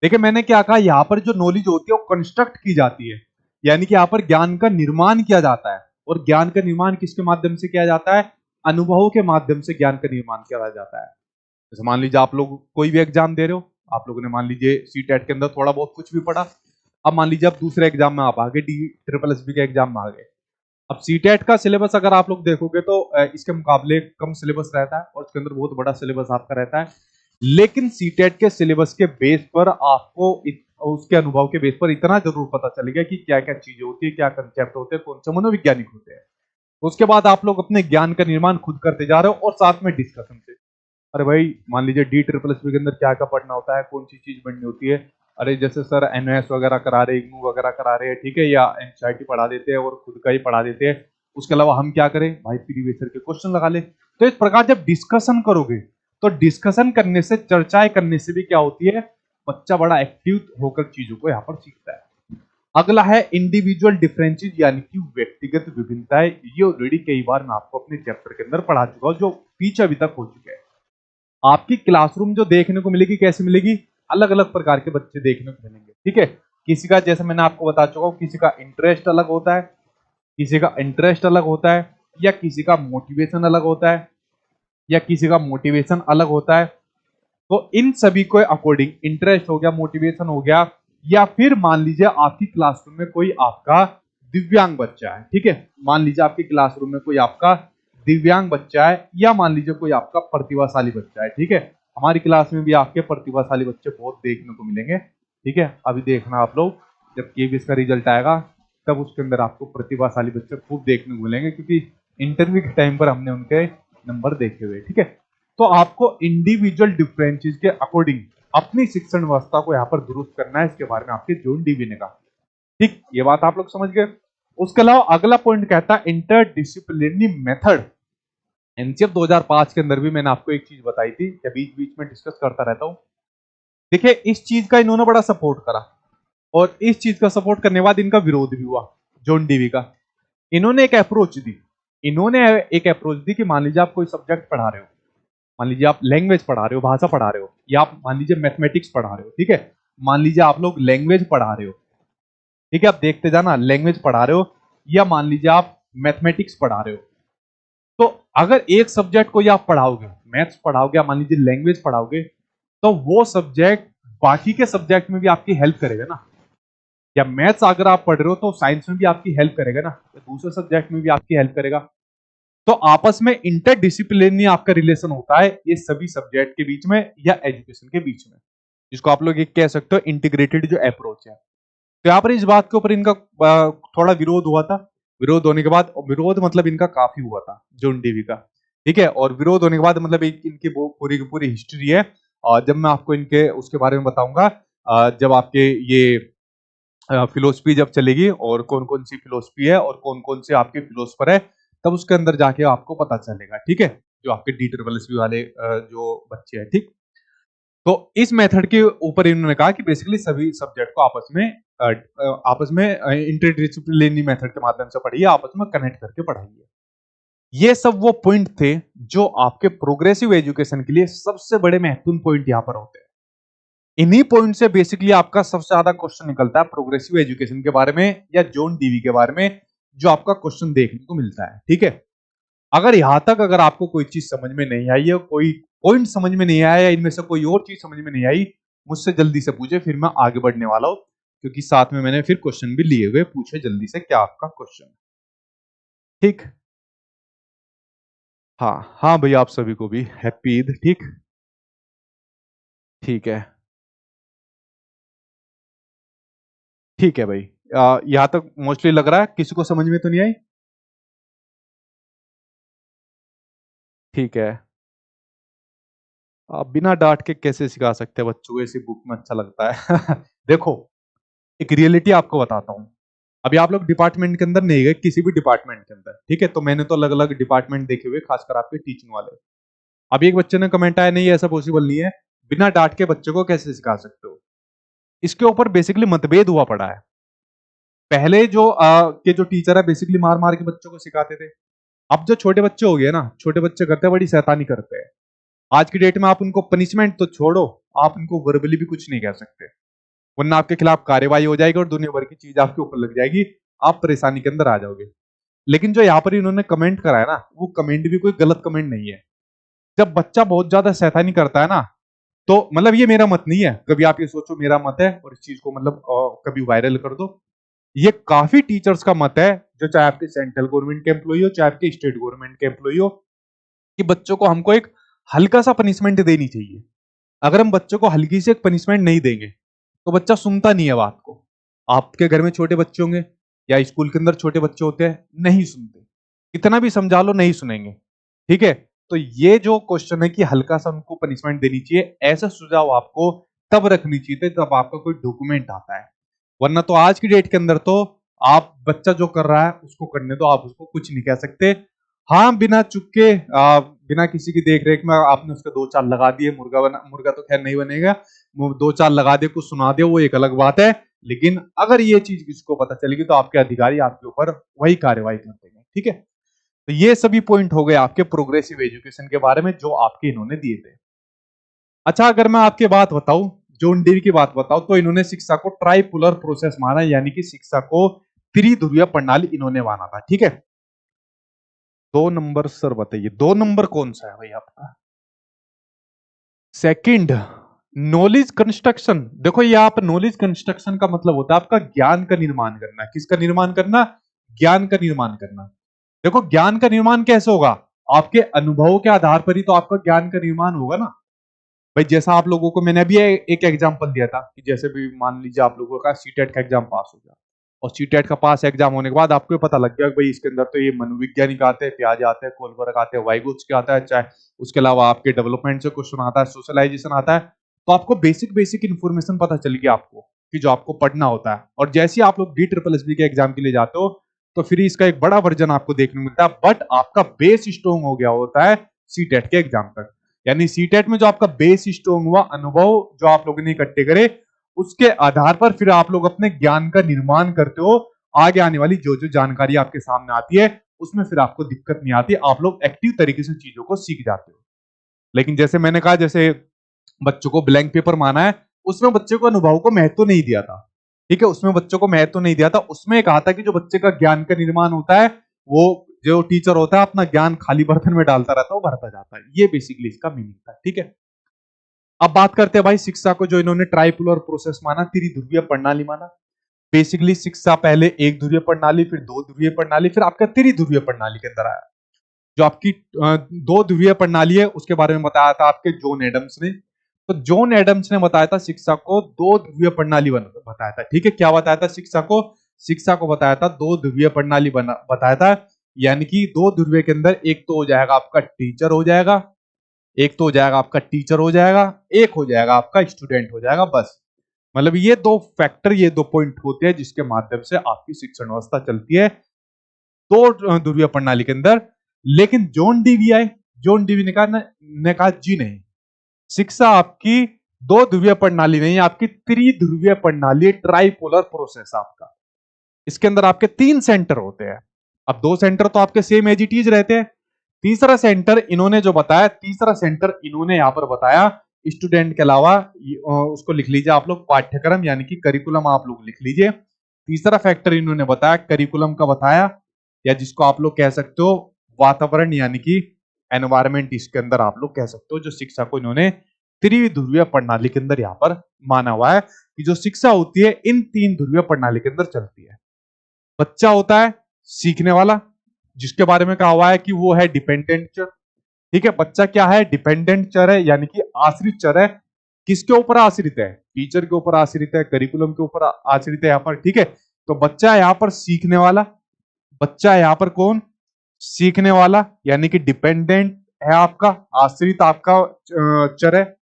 देखिए मैंने क्या कहा, यहाँ पर जो नॉलेज होती है वो कंस्ट्रक्ट की जाती है, यानी कि यहाँ पर ज्ञान का निर्माण किया जाता है। और ज्ञान का निर्माण किसके माध्यम से किया जाता है, अनुभवों के माध्यम से ज्ञान का निर्माण किया जाता है। जैसे मान लीजिए आप लोग कोई भी एग्जाम दे रहे हो, आप लोगों ने मान लीजिए सीटेट के अंदर थोड़ा बहुत कुछ भी पढ़ा, अब मान लीजिए आप दूसरे एग्जाम में आप आगे डी ट्रिपल एस बी के एग्जाम में आ गए। अब सीटेट का सिलेबस अगर आप लोग देखोगे तो इसके मुकाबले कम सिलेबस रहता है और उसके अंदर बहुत बड़ा सिलेबस आपका रहता है। लेकिन सीटेट के सिलेबस के बेस पर आपको उसके अनुभव के बेस पर इतना जरूर पता चलेगा कि क्या क्या चीजें होती है, क्या कंसेप्ट होते हैं, कौन से मनोवैज्ञानिक होते हैं। उसके बाद आप लोग अपने ज्ञान का निर्माण खुद करते जा रहे हो और साथ में डिस्कशन से। अरे भाई मान लीजिए डी ट्रिपल एस के अंदर क्या क्या पढ़ना होता है, कौन सी चीज बननी होती है। अरे जैसे सर एनओएस वगैरह करा रहे, इग्नू वगैरह करा रहे हैं, ठीक है, या एनसीईआरटी पढ़ा देते हैं और खुद का ही पढ़ा देते हैं। उसके अलावा हम क्या करें भाई, प्रीवियस ईयर के क्वेश्चन लगा ले। तो इस प्रकार जब डिस्कशन करोगे तो डिस्कशन करने से, चर्चाएं करने से भी क्या होती है, बच्चा बड़ा एक्टिव होकर चीजों को यहाँ पर सीखता है। अगला है इंडिविजुअल डिफरेंसेस, यानी कि व्यक्तिगत विभिन्नताएं। ये ऑलरेडी कई बार मैं आपको अपने चैप्टर के अंदर पढ़ा चुका हूं, जो पीछे अभी तक हो चुके हैं। आपकी क्लासरूम जो देखने को मिलेगी, कैसे मिलेगी, अलग अलग प्रकार के बच्चे देखने को मिलेंगे, ठीक है। किसी का, जैसे मैंने आपको बता चुका हूं, किसी का इंटरेस्ट अलग होता है, किसी का इंटरेस्ट अलग होता है, या किसी का मोटिवेशन अलग होता है, या किसी का मोटिवेशन अलग होता है। तो इन सभी को अकॉर्डिंग, इंटरेस्ट हो गया, मोटिवेशन हो गया, या फिर मान लीजिए आपकी क्लासरूम में कोई आपका दिव्यांग बच्चा है, ठीक है। मान लीजिए आपकी क्लासरूम में कोई आपका दिव्यांग बच्चा है, या मान लीजिए कोई आपका प्रतिभाशाली बच्चा है, ठीक है। हमारी क्लास में भी आपके प्रतिभाशाली बच्चे बहुत देखने को मिलेंगे, ठीक है। अभी देखना आप लोग, जब केबीएस का रिजल्ट आएगा तब उसके अंदर आपको प्रतिभाशाली बच्चे खूब देखने को मिलेंगे, क्योंकि इंटरव्यू के टाइम पर हमने उनके नंबर देखे हुए, ठीक है। तो आपको इंडिविजुअल डिफरेंसेस के अकॉर्डिंग अपनी शिक्षण व्यवस्था को यहाँ पर दुरुस्त करना है। इसके बारे में आपके जॉन डीवी ने कहा, ठीक, ये बात आप लोग समझ गए। उसके अलावा अगला पॉइंट कहता है इंटरडिसिप्लिनरी मेथड। एनसीएफ 2005 के अंदर भी मैंने आपको एक चीज बताई थी, या बीच बीच में डिस्कस करता रहता हूं। देखिए इस चीज का इन्होंने बड़ा सपोर्ट करा, और इस चीज का सपोर्ट करने के बाद इनका विरोध भी हुआ, जॉन डीवी का। इन्होंने एक अप्रोच दी, कि मान लीजिए आप कोई सब्जेक्ट पढ़ा रहे हो, मान लीजिए आप लैंग्वेज पढ़ा रहे हो, भाषा पढ़ा रहे हो, या आप मान लीजिए मैथमेटिक्स पढ़ा रहे हो, ठीक है। मान लीजिए आप लोग लैंग्वेज पढ़ा रहे हो, ठीक है, आप देखते जाना, लैंग्वेज पढ़ा रहे हो, या मान लीजिए आप मैथमेटिक्स पढ़ा रहे हो। तो अगर एक सब्जेक्ट को आप पढ़ाओगे, मैथ्स पढ़ाओगे, या मान लीजिए लैंग्वेज पढ़ाओगे, तो वो सब्जेक्ट बाकी के सब्जेक्ट में भी आपकी हेल्प करेगा ना। या मैथ्स अगर आप पढ़ रहे हो तो साइंस में भी आपकी हेल्प करेगा ना, या दूसरे सब्जेक्ट में भी आपकी हेल्प करेगा। तो आपस में इंटरडिसिप्लिनरी आपका रिलेशन होता है ये सभी सब्जेक्ट के बीच में, या एजुकेशन के बीच में, जिसको आप लोग एक कह सकते हो इंटीग्रेटेड जो अप्रोच है। तो यहाँ पर इस बात के ऊपर इनका थोड़ा विरोध हुआ था। विरोध होने के बाद, विरोध मतलब इनका काफी हुआ था जॉन डीवी का, ठीक है। और विरोध होने के बाद मतलब इनकी पूरी की पूरी हिस्ट्री है, और जब मैं आपको इनके उसके बारे में बताऊंगा, जब आपके ये फिलोसफी जब चलेगी, और कौन कौन सी फिलोसफी है और कौन कौन से आपके फिलोसफर है, तब उसके अंदर जाके आपको पता चलेगा, ठीक है। जो आपके डी ट्रिपल एस वाले जो बच्चे हैं, ठीक। तो इस मेथड के ऊपर इन्होंने कहा कि बेसिकली सभी सब्जेक्ट को आपस में इंटरडिसिप्लिनरी मेथड के माध्यम से पढ़िए, आपस में कनेक्ट करके पढ़ाइए। ये सब वो पॉइंट थे जो आपके प्रोग्रेसिव एजुकेशन के लिए सबसे बड़े महत्वपूर्ण पॉइंट यहां पर होते हैं। इन्हीं पॉइंट से बेसिकली आपका सबसे ज्यादा क्वेश्चन निकलता है प्रोग्रेसिव एजुकेशन के बारे में, या जॉन डीवी के बारे में, जो आपका क्वेश्चन देखने को मिलता है, ठीक है। अगर यहां तक अगर आपको कोई चीज समझ में नहीं आई है, कोई पॉइंट समझ में नहीं आया, या इनमें से कोई और चीज समझ में नहीं आई, मुझसे जल्दी से पूछे, फिर मैं आगे बढ़ने वाला हूं, क्योंकि साथ में मैंने फिर क्वेश्चन भी लिए हुए। पूछे जल्दी से क्या आपका क्वेश्चन, ठीक। हाँ हाँ भैया, आप सभी को भी हैप्पी ईद, ठीक। ठीक है, ठीक है भाई। यहाँ तक मोस्टली लग रहा है किसी को समझ में तो नहीं आई, ठीक है। आप बिना डांट के कैसे सिखा सकते हैं बच्चों को, ऐसी बुक में अच्छा लगता है। देखो एक रियलिटी आपको बताता हूँ। अभी आप लोग डिपार्टमेंट के अंदर नहीं गए, किसी भी डिपार्टमेंट के अंदर, ठीक है। तो मैंने तो अलग अलग डिपार्टमेंट देखे हुए, खासकर आपके टीचिंग वाले। अभी एक बच्चे ने कमेंट आया, नहीं ऐसा पॉसिबल नहीं है, बिना डांट के बच्चे को कैसे सिखा सकते हो। इसके ऊपर बेसिकली मतभेद हुआ पड़ा है। पहले जो के जो टीचर है बेसिकली मार मार के बच्चों को सिखाते थे। अब जो छोटे बच्चे हो गए ना, छोटे बच्चे करते हैं बड़ी शैतानी करते हैं। आज की डेट में आप उनको पनिशमेंट तो छोड़ो, आप उनको वर्बली भी कुछ नहीं कह सकते, वरना आपके खिलाफ कार्यवाही हो जाएगी और दुनिया भर की चीज आपके ऊपर लग जाएगी, आप परेशानी के अंदर आ जाओगे। लेकिन जो यहाँ पर इन्होंने कमेंट करा है ना, वो कमेंट भी कोई गलत कमेंट नहीं है। जब बच्चा बहुत ज्यादा शैतानी करता है ना, तो मतलब ये मेरा मत नहीं है, कभी आप ये सोचो मेरा मत है और इस चीज को मतलब कभी वायरल कर दो। ये काफी टीचर्स का मत है, जो चाहे आपके सेंट्रल गवर्नमेंट के एम्प्लॉय हो, चाहे आपके स्टेट गवर्नमेंट के एम्प्लॉय हो, कि बच्चों को हमको एक हल्का सा पनिशमेंट देनी चाहिए। अगर हम बच्चों को हल्की से एक पनिशमेंट नहीं देंगे तो बच्चा सुनता नहीं है बात को। आपके घर में छोटे बच्चे होंगे या स्कूल के अंदर छोटे बच्चे होते हैं, नहीं सुनते, कितना भी समझा लो नहीं सुनेंगे। ठीक है, तो ये जो क्वेश्चन है कि हल्का सा उनको पनिशमेंट देनी चाहिए, ऐसा सुझाव आपको तब रखनी चाहिए जब आपका कोई डॉक्यूमेंट आता है। वरना तो आज की डेट के अंदर तो आप बच्चा जो कर रहा है उसको करने दो, आप उसको कुछ नहीं कह सकते। हाँ, बिना चुप के बिना किसी की देख रेख में आपने उसके दो चार लगा दिए, मुर्गा तो खैर नहीं बनेगा, दो चार लगा दे, कुछ सुना दे, वो एक अलग बात है। लेकिन अगर ये चीज किसी को पता चलेगी तो आपके अधिकारी आपके ऊपर वही कार्रवाई कर देंगे। ठीक है, तो ये सभी पॉइंट हो गए आपके प्रोग्रेसिव एजुकेशन के बारे में जो आपके इन्होंने दिए थे। अच्छा, अगर मैं आपकी बात बताऊं, जॉन डीवी की बात बताऊं, तो इन्होंने शिक्षा को ट्राइपोलर प्रोसेस माना, यानी कि शिक्षा को त्रिध्रुवीय प्रणाली इन्होंने माना था। ठीक है, 2 नंबर सर बताइए, 2 नंबर कौन सा है भाई आपका? Second, knowledge construction. देखो यहाँ पर नॉलेज कंस्ट्रक्शन का मतलब होता है आपका ज्ञान का निर्माण करना। किसका निर्माण करना? ज्ञान का निर्माण करना। देखो ज्ञान का निर्माण कैसे होगा? आपके अनुभवों के आधार पर ही तो आपका ज्ञान का निर्माण होगा ना भाई। जैसा आप लोगों को मैंने अभी एक एग्जांपल दिया था कि जैसे भी मान लीजिए आप लोगों का सीटेट का एग्जाम पास हो गया, और सीटेट का पास एग्जाम होने के बाद आपको ये पता लग गया कि भाई इसके अंदर तो ये मनोवैज्ञानिक आते हैं, प्याज आते हैं, कोलबर्ग आते हैं, वाइगोत्स्की आता है, चाहे उसके अलावा आपके डेवलपमेंट से क्वेश्चन आता है, सोशलाइजेशन आता है। तो आपको बेसिक बेसिक इन्फॉर्मेशन पता चल गया आपको कि जो आपको पढ़ना होता है। और जैसे ही आप लोग DSSB के एग्जाम के लिए जाते हो तो फिर इसका एक बड़ा वर्जन आपको देखने को मिलता है, बट आपका बेस स्ट्रॉन्ग हो गया होता है सीटेट के एग्जाम तक। यानी सीटेट में जो आपका बेस स्ट्रॉन्ग हुआ, अनुभव जो आप लोगों ने इकट्ठे करे, उसके आधार पर फिर आप लोग अपने ज्ञान का निर्माण करते हो। आगे आने वाली जो जो जानकारी आपके सामने आती है उसमें फिर आपको दिक्कत नहीं आती, आप लोग एक्टिव तरीके से चीजों को सीख जाते हो। लेकिन जैसे मैंने कहा, जैसे बच्चों को ब्लैंक पेपर माना है, उसमें बच्चे को अनुभव को महत्व नहीं दिया था। ठीक है, उसमें बच्चों को महत्व नहीं दिया था, उसमें कहा था कि जो बच्चे का ज्ञान का निर्माण होता है, वो जो टीचर होता है अपना ज्ञान खाली बर्तन में डालता रहता है, वो भरता जाता है। ये बेसिकली इसका मीनिंग था। ठीक है, अब बात करते हैं भाई शिक्षा को जो इन्होंने ट्राइपोलर प्रोसेस माना, त्रिध्रुवीय प्रणाली माना। बेसिकली शिक्षा पहले एक ध्रुवीय प्रणाली, फिर दो ध्रुवीय प्रणाली, फिर आपका त्रिध्रुवीय प्रणाली के अंदर आया। जो आपकी दो ध्रुवीय प्रणाली है उसके बारे में बताया था आपके जॉन एडम्स ने। तो जॉन एडम्स ने बताया था शिक्षा को दो ध्रुवीय प्रणाली बताया था। ठीक है, क्या बताया था शिक्षा को? शिक्षा को बताया था दो ध्रुवीय प्रणाली बताया था। यानी कि दो ध्रुवीय के अंदर एक तो हो जाएगा आपका टीचर हो जाएगा, एक तो हो जाएगा आपका टीचर हो जाएगा, एक हो जाएगा आपका स्टूडेंट हो जाएगा। बस, मतलब ये दो फैक्टर, ये दो पॉइंट होते हैं जिसके माध्यम से आपकी शिक्षण व्यवस्था चलती है दो ध्रुवीय प्रणाली के अंदर। लेकिन जॉन डीवी आए, जॉन डीवी ने कहा जी नहीं, शिक्षा आपकी दो ध्रुवीय प्रणाली नहीं, आपकी त्रिध्रुवीय प्रणाली, ट्राइपोलर प्रोसेस आपका। इसके अंदर आपके 3 सेंटर होते हैं। अब 2 सेंटर तो आपके सेम एज इट इज रहते हैं। तीसरा सेंटर इन्होंने जो बताया, तीसरा सेंटर इन्होंने यहां पर बताया स्टूडेंट के अलावा, उसको लिख लीजिए आप लोग पाठ्यक्रम, यानी कि करिकुलम आप लोग लिख लीजिए। तीसरा फैक्टर इन्होंने बताया करिकुलम का बताया, या जिसको आप लोग कह सकते हो वातावरण, यानी कि एनवायरमेंट, इसके अंदर आप लोग कह सकते हो। जो शिक्षा को इन्होंने त्रिध्रुवीय प्रणाली के अंदर यहां पर माना हुआ है कि जो शिक्षा होती है इन 3 ध्रुवीय प्रणाली के अंदर चलती है। बच्चा होता है सीखने वाला, जिसके बारे में कहा हुआ है कि वो है डिपेंडेंट चर। ठीक है, बच्चा क्या है? डिपेंडेंट चर है, यानी कि आश्रित चर है। किसके ऊपर आश्रित है? टीचर के ऊपर आश्रित है, करिकुलम के ऊपर आश्रित है यहाँ पर। ठीक है, तो बच्चा है यहाँ पर सीखने वाला, बच्चा है यहाँ पर कौन? सीखने वाला, यानी कि डिपेंडेंट है आपका, आश्रित आपका चर है।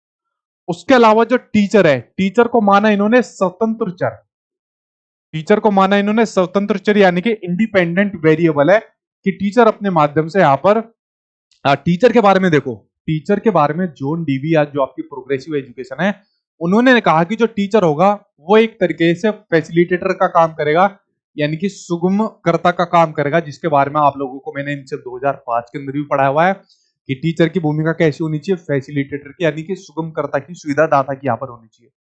उसके अलावा जो टीचर है, टीचर को माना इन्होंने स्वतंत्र चर, टीचर को माना इन्होंने स्वतंत्र चर, यानी कि इंडिपेंडेंट वेरिएबल है कि टीचर अपने माध्यम से यहां पर टीचर के बारे में देखो, टीचर के बारे में जॉन डीवी या जो आपकी प्रोग्रेसिव एजुकेशन है, उन्होंने कहा कि जो टीचर होगा वो एक तरीके से फैसिलिटेटर का काम करेगा, यानी कि सुगमकर्ता का काम करेगा, जिसके बारे में आप लोगों को मैंने इनसे 2005 के अंदर भी पढ़ाया हुआ है कि टीचर की भूमिका कैसी होनी चाहिए, फैसिलिटेटर की, यानी कि सुगमकर्ता की, सुविधा दाता की यहाँ पर होनी चाहिए,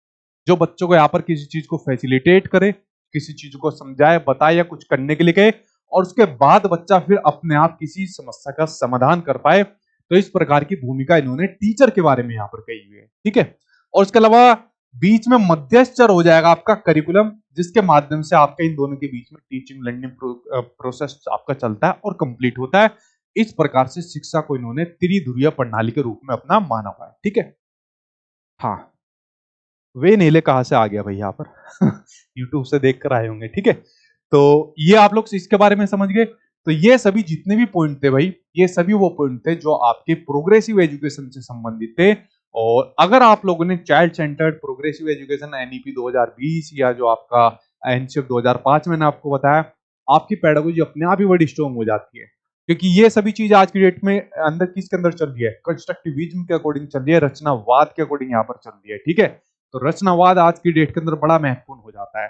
जो बच्चों को यहाँ पर किसी चीज को फैसिलिटेट करे, किसी चीज को समझाए, बताए या कुछ करने के लिए कहे, और उसके बाद बच्चा फिर अपने आप किसी समस्या का समाधान कर पाए। तो इस प्रकार की भूमिका इन्होंने टीचर के बारे में यहाँ पर कही हुई है। ठीक है, और इसके अलावा बीच में मध्यस्तर हो जाएगा आपका करिकुलम, जिसके माध्यम से आपका इन दोनों के बीच में टीचिंग लर्निंग प्रोसेस आपका चलता है और कंप्लीट होता है। इस प्रकार से शिक्षा को इन्होंने त्रिध्रुवीय प्रणाली के रूप में अपना माना हुआ है। ठीक है, हाँ, वे नेले कहाँ से आ गया भाई यहाँ पर यूट्यूब से देख कर आए होंगे, ठीक है। तो ये आप लोग इसके बारे में समझ गए। तो ये सभी जितने भी पॉइंट थे भाई, ये सभी वो पॉइंट थे जो आपके प्रोग्रेसिव एजुकेशन से संबंधित थे। और अगर आप लोगों ने child centred progressive education NEP 2020 या जो आपका एनसीएफ 2005 मैंने आपको बताया, आपकी पेडागोजी अपने आप ही बड़ी स्ट्रॉन्ग हो जाती है। क्योंकि ये सभी चीज आज की डेट में अंदर किसके अंदर चल रही है, कंस्ट्रक्टिविज्म के अकॉर्डिंग चल रही है, रचनावाद के अकॉर्डिंग यहाँ पर चल रही है, ठीक है। तो रचनावाद आज की डेट के अंदर बड़ा महत्वपूर्ण हो जाता है।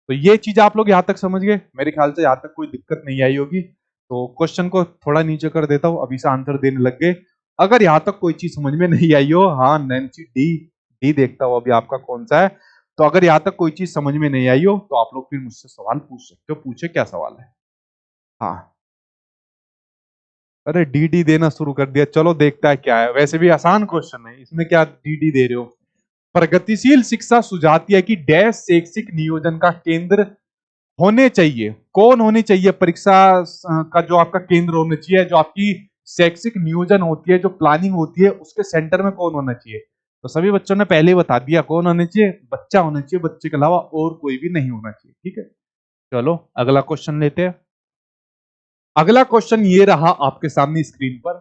तो ये चीज आप लोग यहाँ तक समझ गए, मेरे ख्याल से यहाँ तक कोई दिक्कत नहीं आई होगी। तो क्वेश्चन को थोड़ा नीचे कर देता हूँ, अभी से आंसर देने लग गए। अगर यहाँ तक कोई चीज समझ में नहीं आई हो, हाँ नैन्सी डी, डी देखता हूँ अभी आपका कौन सा है। तो अगर यहाँ तक कोई चीज समझ में नहीं आई हो तो आप लोग फिर मुझसे सवाल पूछ सकते हो, पूछे क्या सवाल है। हाँ, अरे डी डी देना शुरू कर दिया, चलो देखता है क्या है। वैसे भी आसान क्वेश्चन है, इसमें क्या डी डी दे रहे हो। प्रगतिशील शिक्षा सुझाती है कि डैश शैक्षिक नियोजन का केंद्र होने चाहिए। कौन होने चाहिए परीक्षा का जो आपका केंद्र होना चाहिए, जो आपकी शैक्षिक नियोजन होती है, जो प्लानिंग होती है, उसके सेंटर में कौन होना चाहिए। तो सभी बच्चों ने पहले ही बता दिया कौन होना चाहिए, बच्चा होना चाहिए, बच्चे के अलावा और कोई भी नहीं होना चाहिए, ठीक है। चलो अगला क्वेश्चन लेते हैं। अगला क्वेश्चन ये रहा आपके सामने स्क्रीन पर।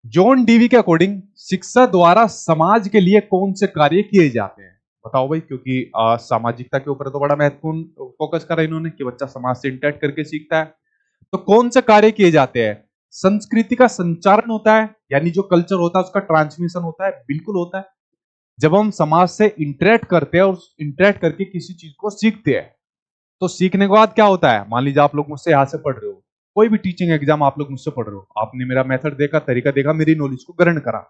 जॉन डीवी के अकॉर्डिंग शिक्षा द्वारा समाज के लिए कौन से कार्य किए जाते हैं। बताओ भाई, क्योंकि सामाजिकता के ऊपर तो बड़ा महत्वपूर्ण फोकस करा इन्होंने कि बच्चा समाज से इंटरेक्ट करके सीखता है। तो कौन से कार्य किए जाते हैं। संस्कृति का संचारण होता है, यानी जो कल्चर होता है उसका ट्रांसमिशन होता है, बिल्कुल होता है। जब हम समाज से इंटरेक्ट करते हैं और इंटरेक्ट करके किसी चीज को सीखते हैं, तो सीखने के बाद क्या होता है। मान लीजिए आप लोग मुझसे यहाँ से पढ़ रहे हो, कोई भी टीचिंग एग्जाम आप लोग मुझसे पढ़ रहे हो, आपने मेरा मेथड देखा, तरीका देखा, मेरी नॉलेज को ग्रहण करा।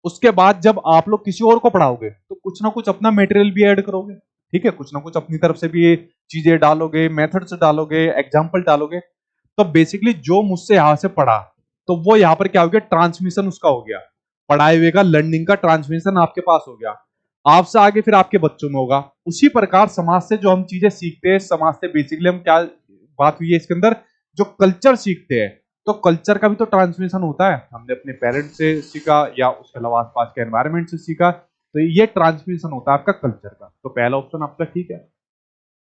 उसके बाद जब आप लोग किसी और को पढ़ाओगे तो कुछ ना कुछ अपना मटेरियल भी ऐड करोगे, ठीक है। कुछ ना कुछ अपनी तरफ से भी ये चीजें डालोगे, मेथड्स डालोगे, एग्जाम्पल डालोगे। तो बेसिकली जो मुझसे यहां से पढ़ा, तो वो यहाँ पर क्या हो गया, ट्रांसमिशन उसका हो गया। पढ़ाए हुए का लर्निंग का ट्रांसमिशन आपके पास हो गया, आपसे आगे फिर आपके बच्चों में होगा। उसी प्रकार समाज से जो हम चीजें सीखते हैं, समाज से बेसिकली हम क्या बात हुई है इसके अंदर, जो कल्चर सीखते हैं, तो कल्चर का भी तो ट्रांसमिशन होता है। हमने अपने पेरेंट्स से सीखा या उसके अलावा आसपास के एनवायरनमेंट से सीखा, तो ये ट्रांसमिशन होता है आपका कल्चर का। तो पहला ऑप्शन आपका ठीक है।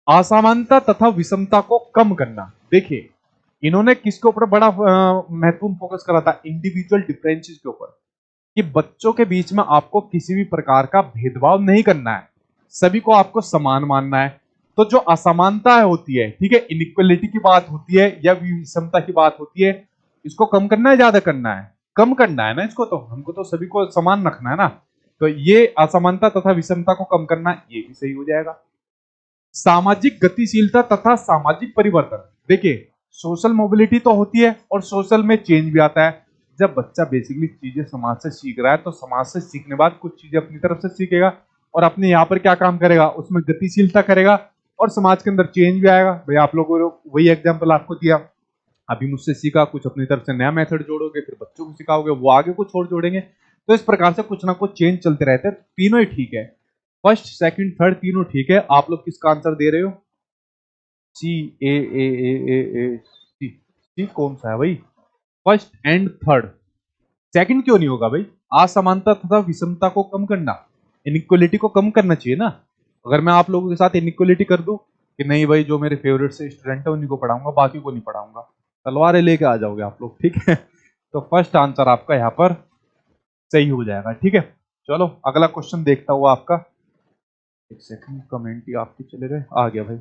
असमानता तथा विषमता को कम करना। देखिए इन्होंने किसके ऊपर बड़ा महत्वपूर्ण फोकस करा था, इंडिविजुअल डिफरेंसेस के ऊपर, कि बच्चों के बीच में आपको किसी भी प्रकार का भेदभाव नहीं करना है, सभी को आपको समान मानना है। तो जो असमानता होती है, ठीक है, इनइक्वालिटी की बात होती है या विषमता की बात होती है, इसको कम करना है, ज्यादा करना है, कम करना है ना। इसको तो हमको तो सभी को समान रखना है ना। तो ये असमानता तथा विषमता को कम करना, ये भी सही हो जाएगा। सामाजिक गतिशीलता तथा सामाजिक परिवर्तन। देखिए सोशल मोबिलिटी तो होती है और सोशल में चेंज भी आता है। जब बच्चा बेसिकली चीजें समाज से सीख रहा है, तो समाज से सीखने बाद कुछ चीजें अपनी तरफ से सीखेगा और अपने यहाँ पर क्या काम करेगा, उसमें गतिशीलता करेगा और समाज के अंदर चेंज भी आएगा। भाई आप लोगों ने वही एग्जाम्पल आपको दिया, अभी मुझसे सीखा, कुछ अपनी तरफ से नया मेथड जोड़ोगे, फिर बच्चों को सिखाओगे, वो आगे कुछ और जोड़ेंगे। तो इस प्रकार से कुछ ना कुछ चेंज चलते रहते हैं। तीनों ही ठीक है, फर्स्ट सेकंड थर्ड तीनों ठीक है। आप लोग किसका आंसर दे रहे हो, सी, ए सी। सी कौन सा है भाई, फर्स्ट एंड थर्ड। सेकंड क्यों नहीं होगा भाई। असमानता तथा विषमता को कम करना, इनइक्वालिटी को कम करना चाहिए ना। अगर मैं आप लोगों के साथ इनइक्वालिटी कर दूं कि नहीं भाई जो मेरे फेवरेट से स्टूडेंट है उन्हीं को पढ़ाऊंगा, बाकी को नहीं पढ़ाऊंगा, तलवारें लेके आ जाओगे आप लोग, ठीक है। तो फर्स्ट आंसर आपका यहाँ पर सही हो जाएगा, ठीक है। चलो अगला क्वेश्चन देखता हुआ आपका, एक सेकंड कमेंट ही आपके चले गए, आ गया भाई।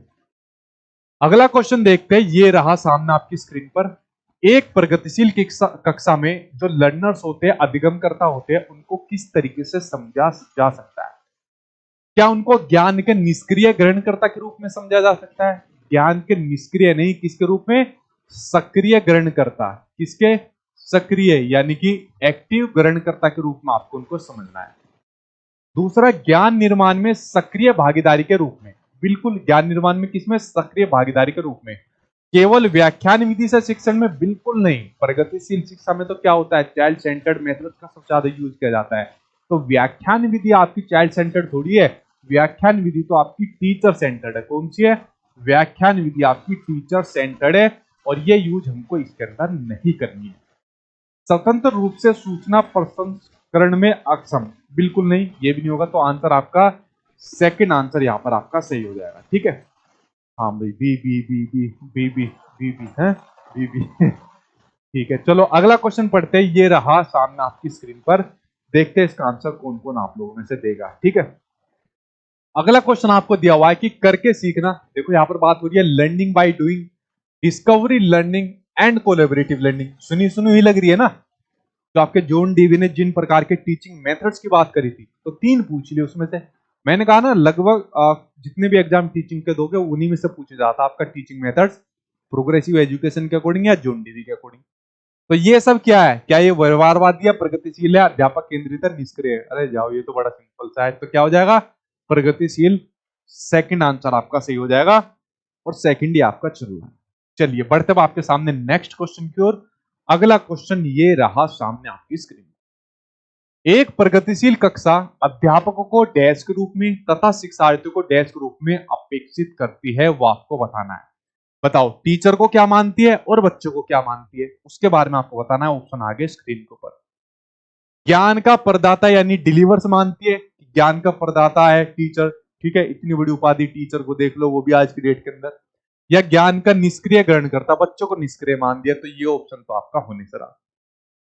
अगला क्वेश्चन देखते हैं, ये रहा सामने आपकी स्क्रीन पर। एक प्रगतिशील कक्षा में जो लर्नर्स होते हैं, अधिगमकर्ता होते हैं, उनको किस तरीके से समझा जा सकता है। क्या उनको ज्ञान के निष्क्रिय ग्रहणकर्ता के रूप में समझा जा सकता है। ज्ञान के निष्क्रिय नहीं, किसके रूप में, सक्रिय ग्रहणकर्ता। किसके, सक्रिय यानी कि एक्टिव ग्रहणकर्ता के रूप में आपको उनको समझना है। दूसरा, ज्ञान निर्माण में सक्रिय भागीदारी के रूप में। बिल्कुल ज्ञान निर्माण में किसमें, सक्रिय भागीदारी के रूप में। केवल व्याख्यान विधि से शिक्षण में बिल्कुल नहीं। प्रगतिशील शिक्षा में तो क्या होता है, चाइल्ड सेंटर्ड मेथड का सबसे ज्यादा यूज किया जाता है। तो व्याख्यान विधि आपकी चाइल्ड सेंटर्ड थोड़ी है, व्याख्यान विधि तो आपकी टीचर सेंटर्ड है। कौन सी है, व्याख्यान विधि आपकी टीचर सेंटर्ड है, और ये यूज हमको इसके अंदर नहीं करनी है। स्वतंत्र रूप से सूचना करण में अक्षम, बिल्कुल नहीं, ये भी नहीं होगा। तो आंसर आपका सेकंड आंसर यहाँ पर आपका सही हो जाएगा। ठीक है, हाँ भाई, बी बी बी बी बी बी बी बी है, बी बी ठीक है, चलो अगला क्वेश्चन पढ़ते हैं। ये रहा सामने आपकी स्क्रीन पर, देखते हैं इसका आंसर कौन कौन आप लोगों में से देगा। ठीक है, अगला क्वेश्चन आपको दिया हुआ है कि करके सीखना। देखो यहाँ पर बात हो रही है learning by doing, discovery learning and collaborative learning. सुनी सुनी ही लग रही है ना। तो आपके जॉन डीवी ने जिन प्रकार के टीचिंग मेथड्स की बात करी थी, तो 3 पूछ लिए उसमें से। मैंने कहा ना, लगभग जितने भी एग्जाम टीचिंग के दोगे उन्हीं में से पूछे जाता है आपका टीचिंग मेथड्स, प्रोग्रेसिव एजुकेशन के अकॉर्डिंग या जॉन डीवी के अकॉर्डिंग। तो ये सब क्या है, क्या ये व्यवहारवादी या प्रगतिशील है, अध्यापक केंद्रित है, निष्क्रिय है? अरे जाओ, ये तो बड़ा सिंपल सा है। तो क्या हो जाएगा, प्रगतिशील। सेकंड आंसर आपका सही हो जाएगा, और सेकंड ही आपका चल रहा है। चलिए बढ़ते अब आपके सामने नेक्स्ट क्वेश्चन की ओर। अगला क्वेश्चन ये रहा सामने आपकी स्क्रीन। एक प्रगतिशील कक्षा अध्यापकों को डैश के रूप में तथा शिक्षार्थियों को डैश के रूप में अपेक्षित करती है, वो आपको बताना है। बताओ, टीचर को क्या मानती है और बच्चों को क्या मानती है, उसके बारे में आपको बताना है। ऑप्शन आगे स्क्रीन के ऊपर। ज्ञान का प्रदाता यानी डिलीवर्स मानती है, ज्ञान का प्रदाता है टीचर। ठीक है, इतनी बड़ी उपाधि टीचर को देख लो, वो भी आज की डेट के अंदर। या ज्ञान का निष्क्रिय ग्रहण करता, बच्चों को निष्क्रिय मान दिया, तो ये ऑप्शन तो आपका होने से रहा।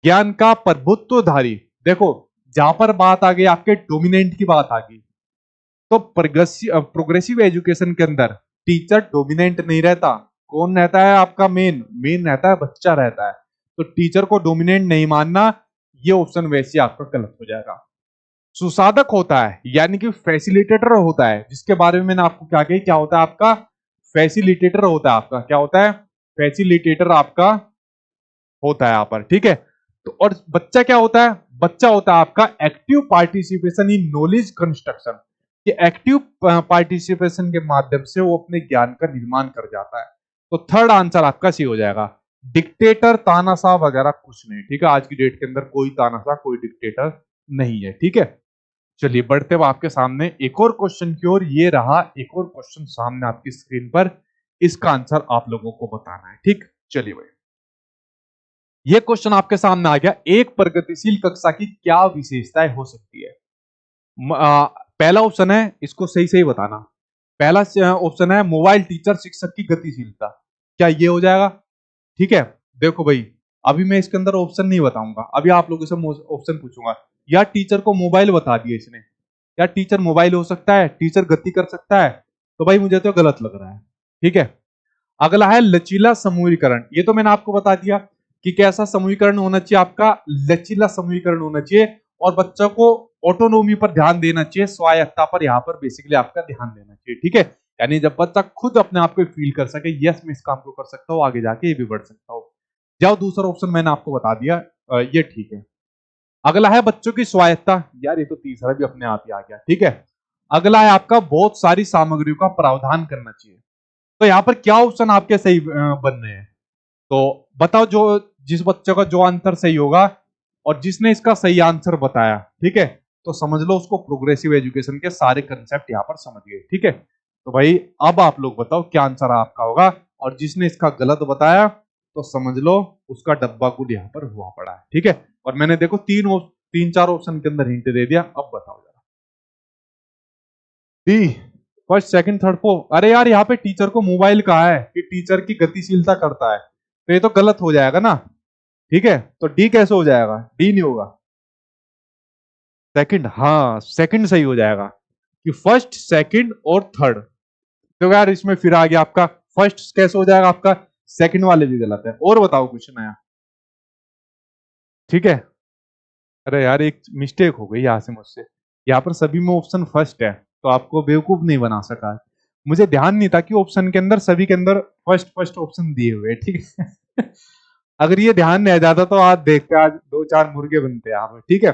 ज्ञान का प्रभुत्वधारी, देखो जहां पर बात आ गई आपके डोमिनेंट की बात आ गई, तो प्रोग्रेसिव एजुकेशन के अंदर टीचर डोमिनेंट नहीं रहता। कौन रहता है आपका मेन? मेन रहता है बच्चा रहता है। तो टीचर को डोमिनेंट नहीं मानना, ये ऑप्शन वैसे आपका गलत हो जाएगा। सुसाधक होता है यानी कि फैसिलिटेटर होता है, जिसके बारे में मैंने आपको क्या कही, क्या होता है आपका फैसिलिटेटर होता है। आपका क्या होता है? फैसिलिटेटर आपका होता है यहाँ पर। ठीक है, तो और बच्चा क्या होता है? बच्चा होता है आपका active participation in knowledge construction. ये एक्टिव पार्टिसिपेशन के माध्यम से वो अपने ज्ञान का निर्माण कर जाता है। तो थर्ड आंसर आपका सी हो जाएगा। डिक्टेटर, तानाशाह वगैरह कुछ नहीं। ठीक है, आज की डेट के अंदर कोई तानाशाह, कोई डिक्टेटर नहीं है। ठीक है, चलिए बढ़ते हुए आपके सामने एक और क्वेश्चन की ओर। ये रहा एक और क्वेश्चन सामने आपकी स्क्रीन पर, इसका आंसर आप लोगों को बताना है। ठीक, चलिए भाई, ये क्वेश्चन आपके सामने आ गया। एक प्रगतिशील कक्षा की क्या विशेषताएं हो सकती है? पहला ऑप्शन है, इसको सही सही बताना। पहला ऑप्शन है मोबाइल टीचर शिक्षक की गतिशीलता। क्या ये हो जाएगा? ठीक है, देखो भाई, अभी मैं इसके अंदर ऑप्शन नहीं बताऊंगा, अभी आप लोगों से ऑप्शन पूछूंगा। या टीचर को मोबाइल बता दिया इसने, या टीचर मोबाइल हो सकता है, टीचर गति कर सकता है, तो भाई मुझे तो गलत लग रहा है। ठीक है, अगला है लचीला समूहीकरण। ये तो मैंने आपको बता दिया कि कैसा समूहीकरण होना चाहिए, आपका लचीला समूहीकरण होना चाहिए, और बच्चों को ऑटोनोमी पर ध्यान देना चाहिए, स्वायत्ता पर यहाँ पर बेसिकली आपका ध्यान देना चाहिए। ठीक है, यानी जब बच्चा खुद अपने आप को फील कर सके, यस मैं इस काम को कर सकता हूँ, आगे जाके ये भी बढ़ सकता हूँ। जाओ, दूसरा ऑप्शन मैंने आपको बता दिया, ये ठीक है। अगला है बच्चों की स्वायत्ता। यार ये तो तीसरा भी अपने आप ही आ गया। ठीक है, अगला है आपका बहुत सारी सामग्रियों का प्रावधान करना चाहिए। तो यहाँ पर क्या ऑप्शन आपके सही बन रहे हैं? तो बताओ, जो जिस बच्चे का जो आंसर सही होगा और जिसने इसका सही आंसर बताया, ठीक है, तो समझ लो उसको प्रोग्रेसिव एजुकेशन के सारे कंसेप्ट यहाँ पर समझ गए। ठीक है, तो भाई अब आप लोग बताओ क्या आंसर आपका होगा, और जिसने इसका गलत बताया तो समझ लो उसका डब्बा गुड यहाँ पर हुआ पड़ा है। ठीक है, और मैंने देखो तीन चार ऑप्शन के अंदर हिंट दे दिया। अब बताओ जरा, D first second third fourth. अरे यार, यहाँ पे टीचर को मोबाइल कहा है कि टीचर की गतिशीलता करता है, तो ये तो गलत हो जाएगा ना। ठीक है, तो डी कैसे हो जाएगा? डी नहीं होगा, सेकंड। हाँ, सेकंड सही हो जाएगा कि फर्स्ट सेकंड और थर्ड। तो यार इसमें फिर आ गया आपका फर्स्ट कैसे हो जाएगा आपका, सेकंड वाले भी गलत है। और बताओ कुछ नया। ठीक है, अरे यार एक मिस्टेक हो गई यहाँ से मुझसे, यहाँ पर सभी में ऑप्शन फर्स्ट है, तो आपको बेवकूफ नहीं बना सका है। मुझे ध्यान नहीं था कि ऑप्शन के अंदर सभी के अंदर फर्स्ट फर्स्ट ऑप्शन दिए हुए हैं। ठीक है अगर ये ध्यान नहीं आ जाता तो आज देखते, आज 2-4 मुर्गे बनते हैं यहाँ पर। ठीक है,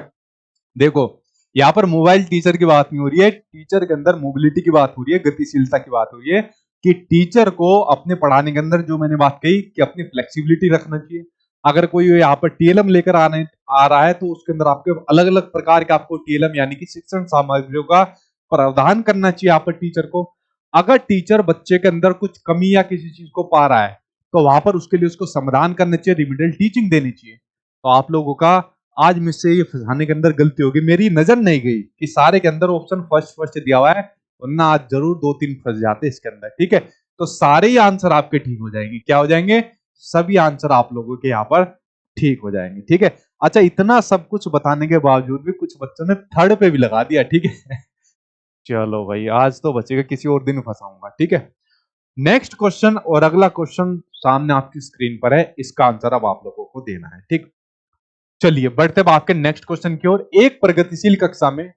देखो यहाँ पर मोबाइल टीचर की बात नहीं हो रही है, टीचर के अंदर मोबिलिटी की बात हो रही है, गतिशीलता की बात हो रही है, कि टीचर को अपने पढ़ाने के अंदर जो मैंने बात कही कि अपनी फ्लेक्सिबिलिटी रखना चाहिए। अगर कोई यहाँ पर टीएलएम लेकर आ रहा है, तो उसके अंदर आपके अलग अलग प्रकार के आपको टीएलएम यानी कि शिक्षण सामग्रियों का प्रावधान करना चाहिए यहाँ पर टीचर को। अगर टीचर बच्चे के अंदर कुछ कमी या किसी चीज को पा रहा है, तो वहां पर उसके लिए उसको समाधान करना चाहिए, रिमीडियल टीचिंग देनी चाहिए। तो आप लोगों का आज मुझसे ये फंसाने के अंदर गलती होगी, मेरी नजर नहीं गई कि सारे के अंदर ऑप्शन फर्स्ट फर्स्ट दिया हुआ है, वरना आज जरूर 2-3 फंस जाते इसके अंदर। ठीक है, तो सारे ही आंसर आपके ठीक हो जाएंगे। क्या हो जाएंगे? सभी आंसर आप लोगों के यहाँ पर ठीक हो जाएंगे। ठीक है, अच्छा इतना सब कुछ बताने के बावजूद भी कुछ बच्चों ने थर्ड पे भी लगा दिया। ठीक है चलो भाई, आज तो बचेगा, किसी और दिन फंसाऊंगा। ठीक है, नेक्स्ट क्वेश्चन और अगला क्वेश्चन सामने आपकी स्क्रीन पर है, इसका आंसर अब आप लोगों को देना है। ठीक, चलिए बढ़ते हैं आपके नेक्स्ट क्वेश्चन की ओर। एक प्रगतिशील कक्षा में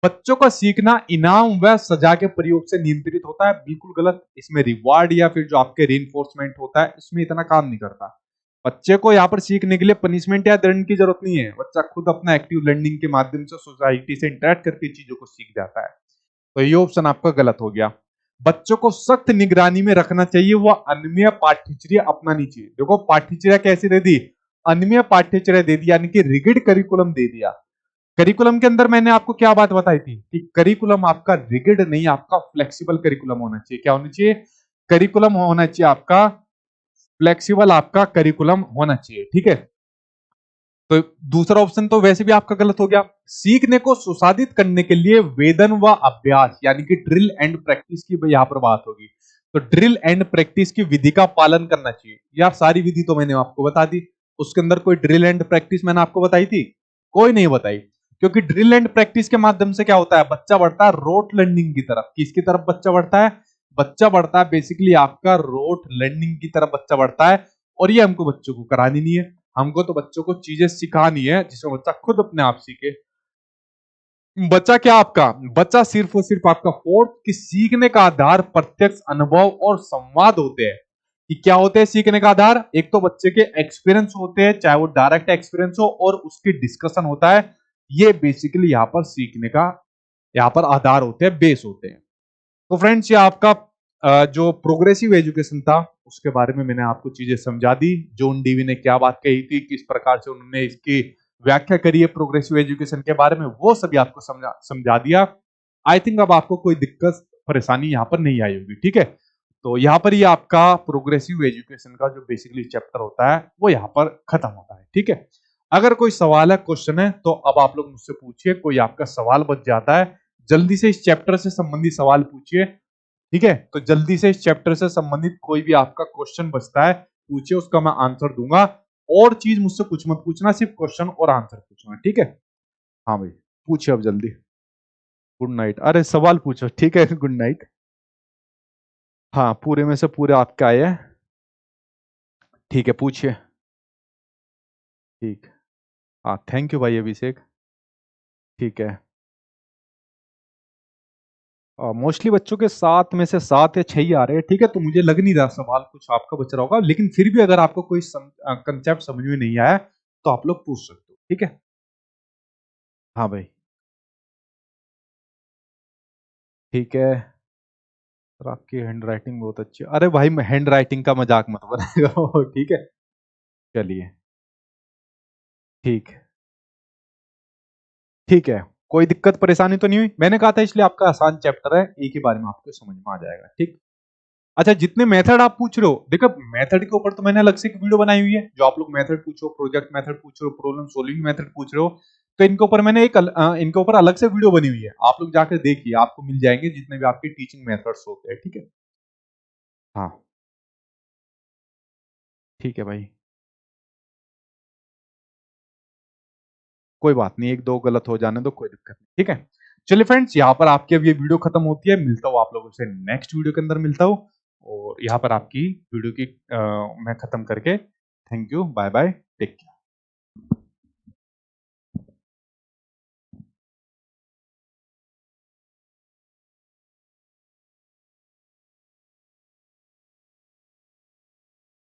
बच्चों का सीखना इनाम व सजा के प्रयोग से नियंत्रित होता है। बिल्कुल गलत। इसमें रिवार्ड या फिर जो आपके रीइंफोर्समेंट होता है, इसमें इतना काम नहीं करता। बच्चे को यहाँ पर सीखने के लिए पनिशमेंट या दंड की जरूरत नहीं है। बच्चा खुद अपना एक्टिव लर्निंग के माध्यम से सोसाइटी से इंटरेक्ट करके चीजों को सीख जाता है। तो ये ऑप्शन आपका गलत हो गया। बच्चों को सख्त निगरानी में रखना चाहिए, वह अनम्य पाठ्यचर्या अपनानी चाहिए। देखो पाठ्यचर्या कैसी दे दी? अनम्य पाठ्यचर्या दे दी, यानी कि रिगिड करिकुलम दे दिया। करिकुलम के अंदर मैंने आपको क्या बात बताई थी कि करिकुलम आपका रिगिड नहीं, आपका फ्लेक्सिबल करिकुलम होना चाहिए। क्या होना चाहिए? करिकुलम होना चाहिए आपका फ्लेक्सिबल, आपका करिकुलम होना चाहिए। ठीक है, तो दूसरा ऑप्शन तो वैसे भी आपका गलत हो गया। सीखने को सुसाधित करने के लिए वेदन व अभ्यास यानी कि ड्रिल एंड प्रैक्टिस की यहां पर बात होगी। तो ड्रिल एंड प्रैक्टिस की विधि का पालन करना चाहिए। यार सारी विधि तो मैंने आपको बता दी, उसके अंदर कोई ड्रिल एंड प्रैक्टिस मैंने आपको बताई थी? कोई नहीं बताई। क्योंकि ड्रिल एंड प्रैक्टिस के माध्यम से क्या होता है? बच्चा बढ़ता है रोट लर्निंग की तरफ। किसकी तरफ बच्चा बढ़ता है? बच्चा बढ़ता है बेसिकली आपका रोट लर्निंग की तरफ बच्चा बढ़ता है। और ये हमको बच्चों को करानी नहीं है। हमको तो बच्चों को चीजें सिखानी है जिसमें बच्चा खुद अपने आप सीखे। बच्चा क्या आपका? बच्चा सिर्फ और सिर्फ आपका फोर्थ कि सीखने का आधार प्रत्यक्ष अनुभव और संवाद होते हैं। कि क्या होते हैं सीखने का आधार? एक तो बच्चे के एक्सपीरियंस होते हैं, चाहे वो डायरेक्ट एक्सपीरियंस हो, और उसकी डिस्कशन होता है। ये बेसिकली यहाँ पर सीखने का यहाँ पर आधार होते हैं, बेस होते हैं। तो फ्रेंड्स, ये आपका जो प्रोग्रेसिव एजुकेशन था उसके बारे में मैंने आपको चीजें समझा दी। जॉन डीवी ने क्या बात कही थी, किस प्रकार से उन्होंने इसकी व्याख्या करी है प्रोग्रेसिव एजुकेशन के बारे में, वो सभी आपको समझा दिया। आई थिंक अब आपको कोई दिक्कत परेशानी यहाँ पर नहीं आई होगी। ठीक है, तो यहाँ पर ये आपका प्रोग्रेसिव एजुकेशन का जो बेसिकली चैप्टर होता है वो यहाँ पर खत्म होता है। ठीक है, अगर कोई सवाल है, क्वेश्चन है, तो अब आप लोग मुझसे पूछिए। कोई आपका सवाल बच जाता है, जल्दी से इस चैप्टर से संबंधित सवाल पूछिए। ठीक है, तो जल्दी से इस चैप्टर से संबंधित कोई भी आपका क्वेश्चन बचता है पूछिए, उसका मैं आंसर दूंगा। और चीज मुझसे कुछ मत पूछना, सिर्फ क्वेश्चन और आंसर पूछना। ठीक है, हाँ भाई पूछिए अब जल्दी। Good night. अरे सवाल पूछो, ठीक है गुड नाइट। हाँ पूरे में से पूरे आपके आए हैं। ठीक है पूछिए। ठीक, हाँ थैंक यू भाई अभिषेक। ठीक है, मोस्टली बच्चों के 7 में से 7 या 6 ही आ रहे हैं। ठीक है, तो मुझे लग नहीं रहा सवाल कुछ आपका बच रहा होगा, लेकिन फिर भी अगर आपको कोई कंसेप्ट समझ में नहीं आया तो आप लोग पूछ सकते हो। ठीक है, हाँ भाई ठीक है। सर आपकी हैंड राइटिंग बहुत अच्छी है। अरे भाई हैंड राइटिंग का मजाक मत बनाएगा ठीक है, चलिए ठीक ठीक है। कोई दिक्कत परेशानी तो नहीं हुई? मैंने कहा था इसलिए आपका आसान चैप्टर है, एक ही बार में आपको समझ में आ जाएगा। ठीक, अच्छा जितने मेथड आप पूछ रहे हो, देखो मेथड के ऊपर तो मैंने अलग से एक वीडियो बनाई हुई है। जो आप लोग मेथड पूछो, प्रोजेक्ट मेथड पूछ रहे हो, प्रॉब्लम सॉल्विंग मेथड पूछ रहे हो, तो इनके ऊपर मैंने इनके ऊपर अलग से वीडियो बनी हुई है। आप लोग जाकर देखिए, आपको मिल जाएंगे जितने भी आपके टीचिंग मेथड्स होते हैं। ठीक है, हाँ ठीक है भाई, कोई बात नहीं, एक दो गलत हो जाने दो, कोई दिक्कत नहीं। ठीक है, चलिए फ्रेंड्स, यहाँ पर आपकी अब ये वीडियो खत्म होती है। मिलता हूँ आप लोगों से नेक्स्ट वीडियो के अंदर मिलता हूँ। और यहाँ पर आपकी वीडियो की मैं खत्म करके, thank you, bye bye, take care.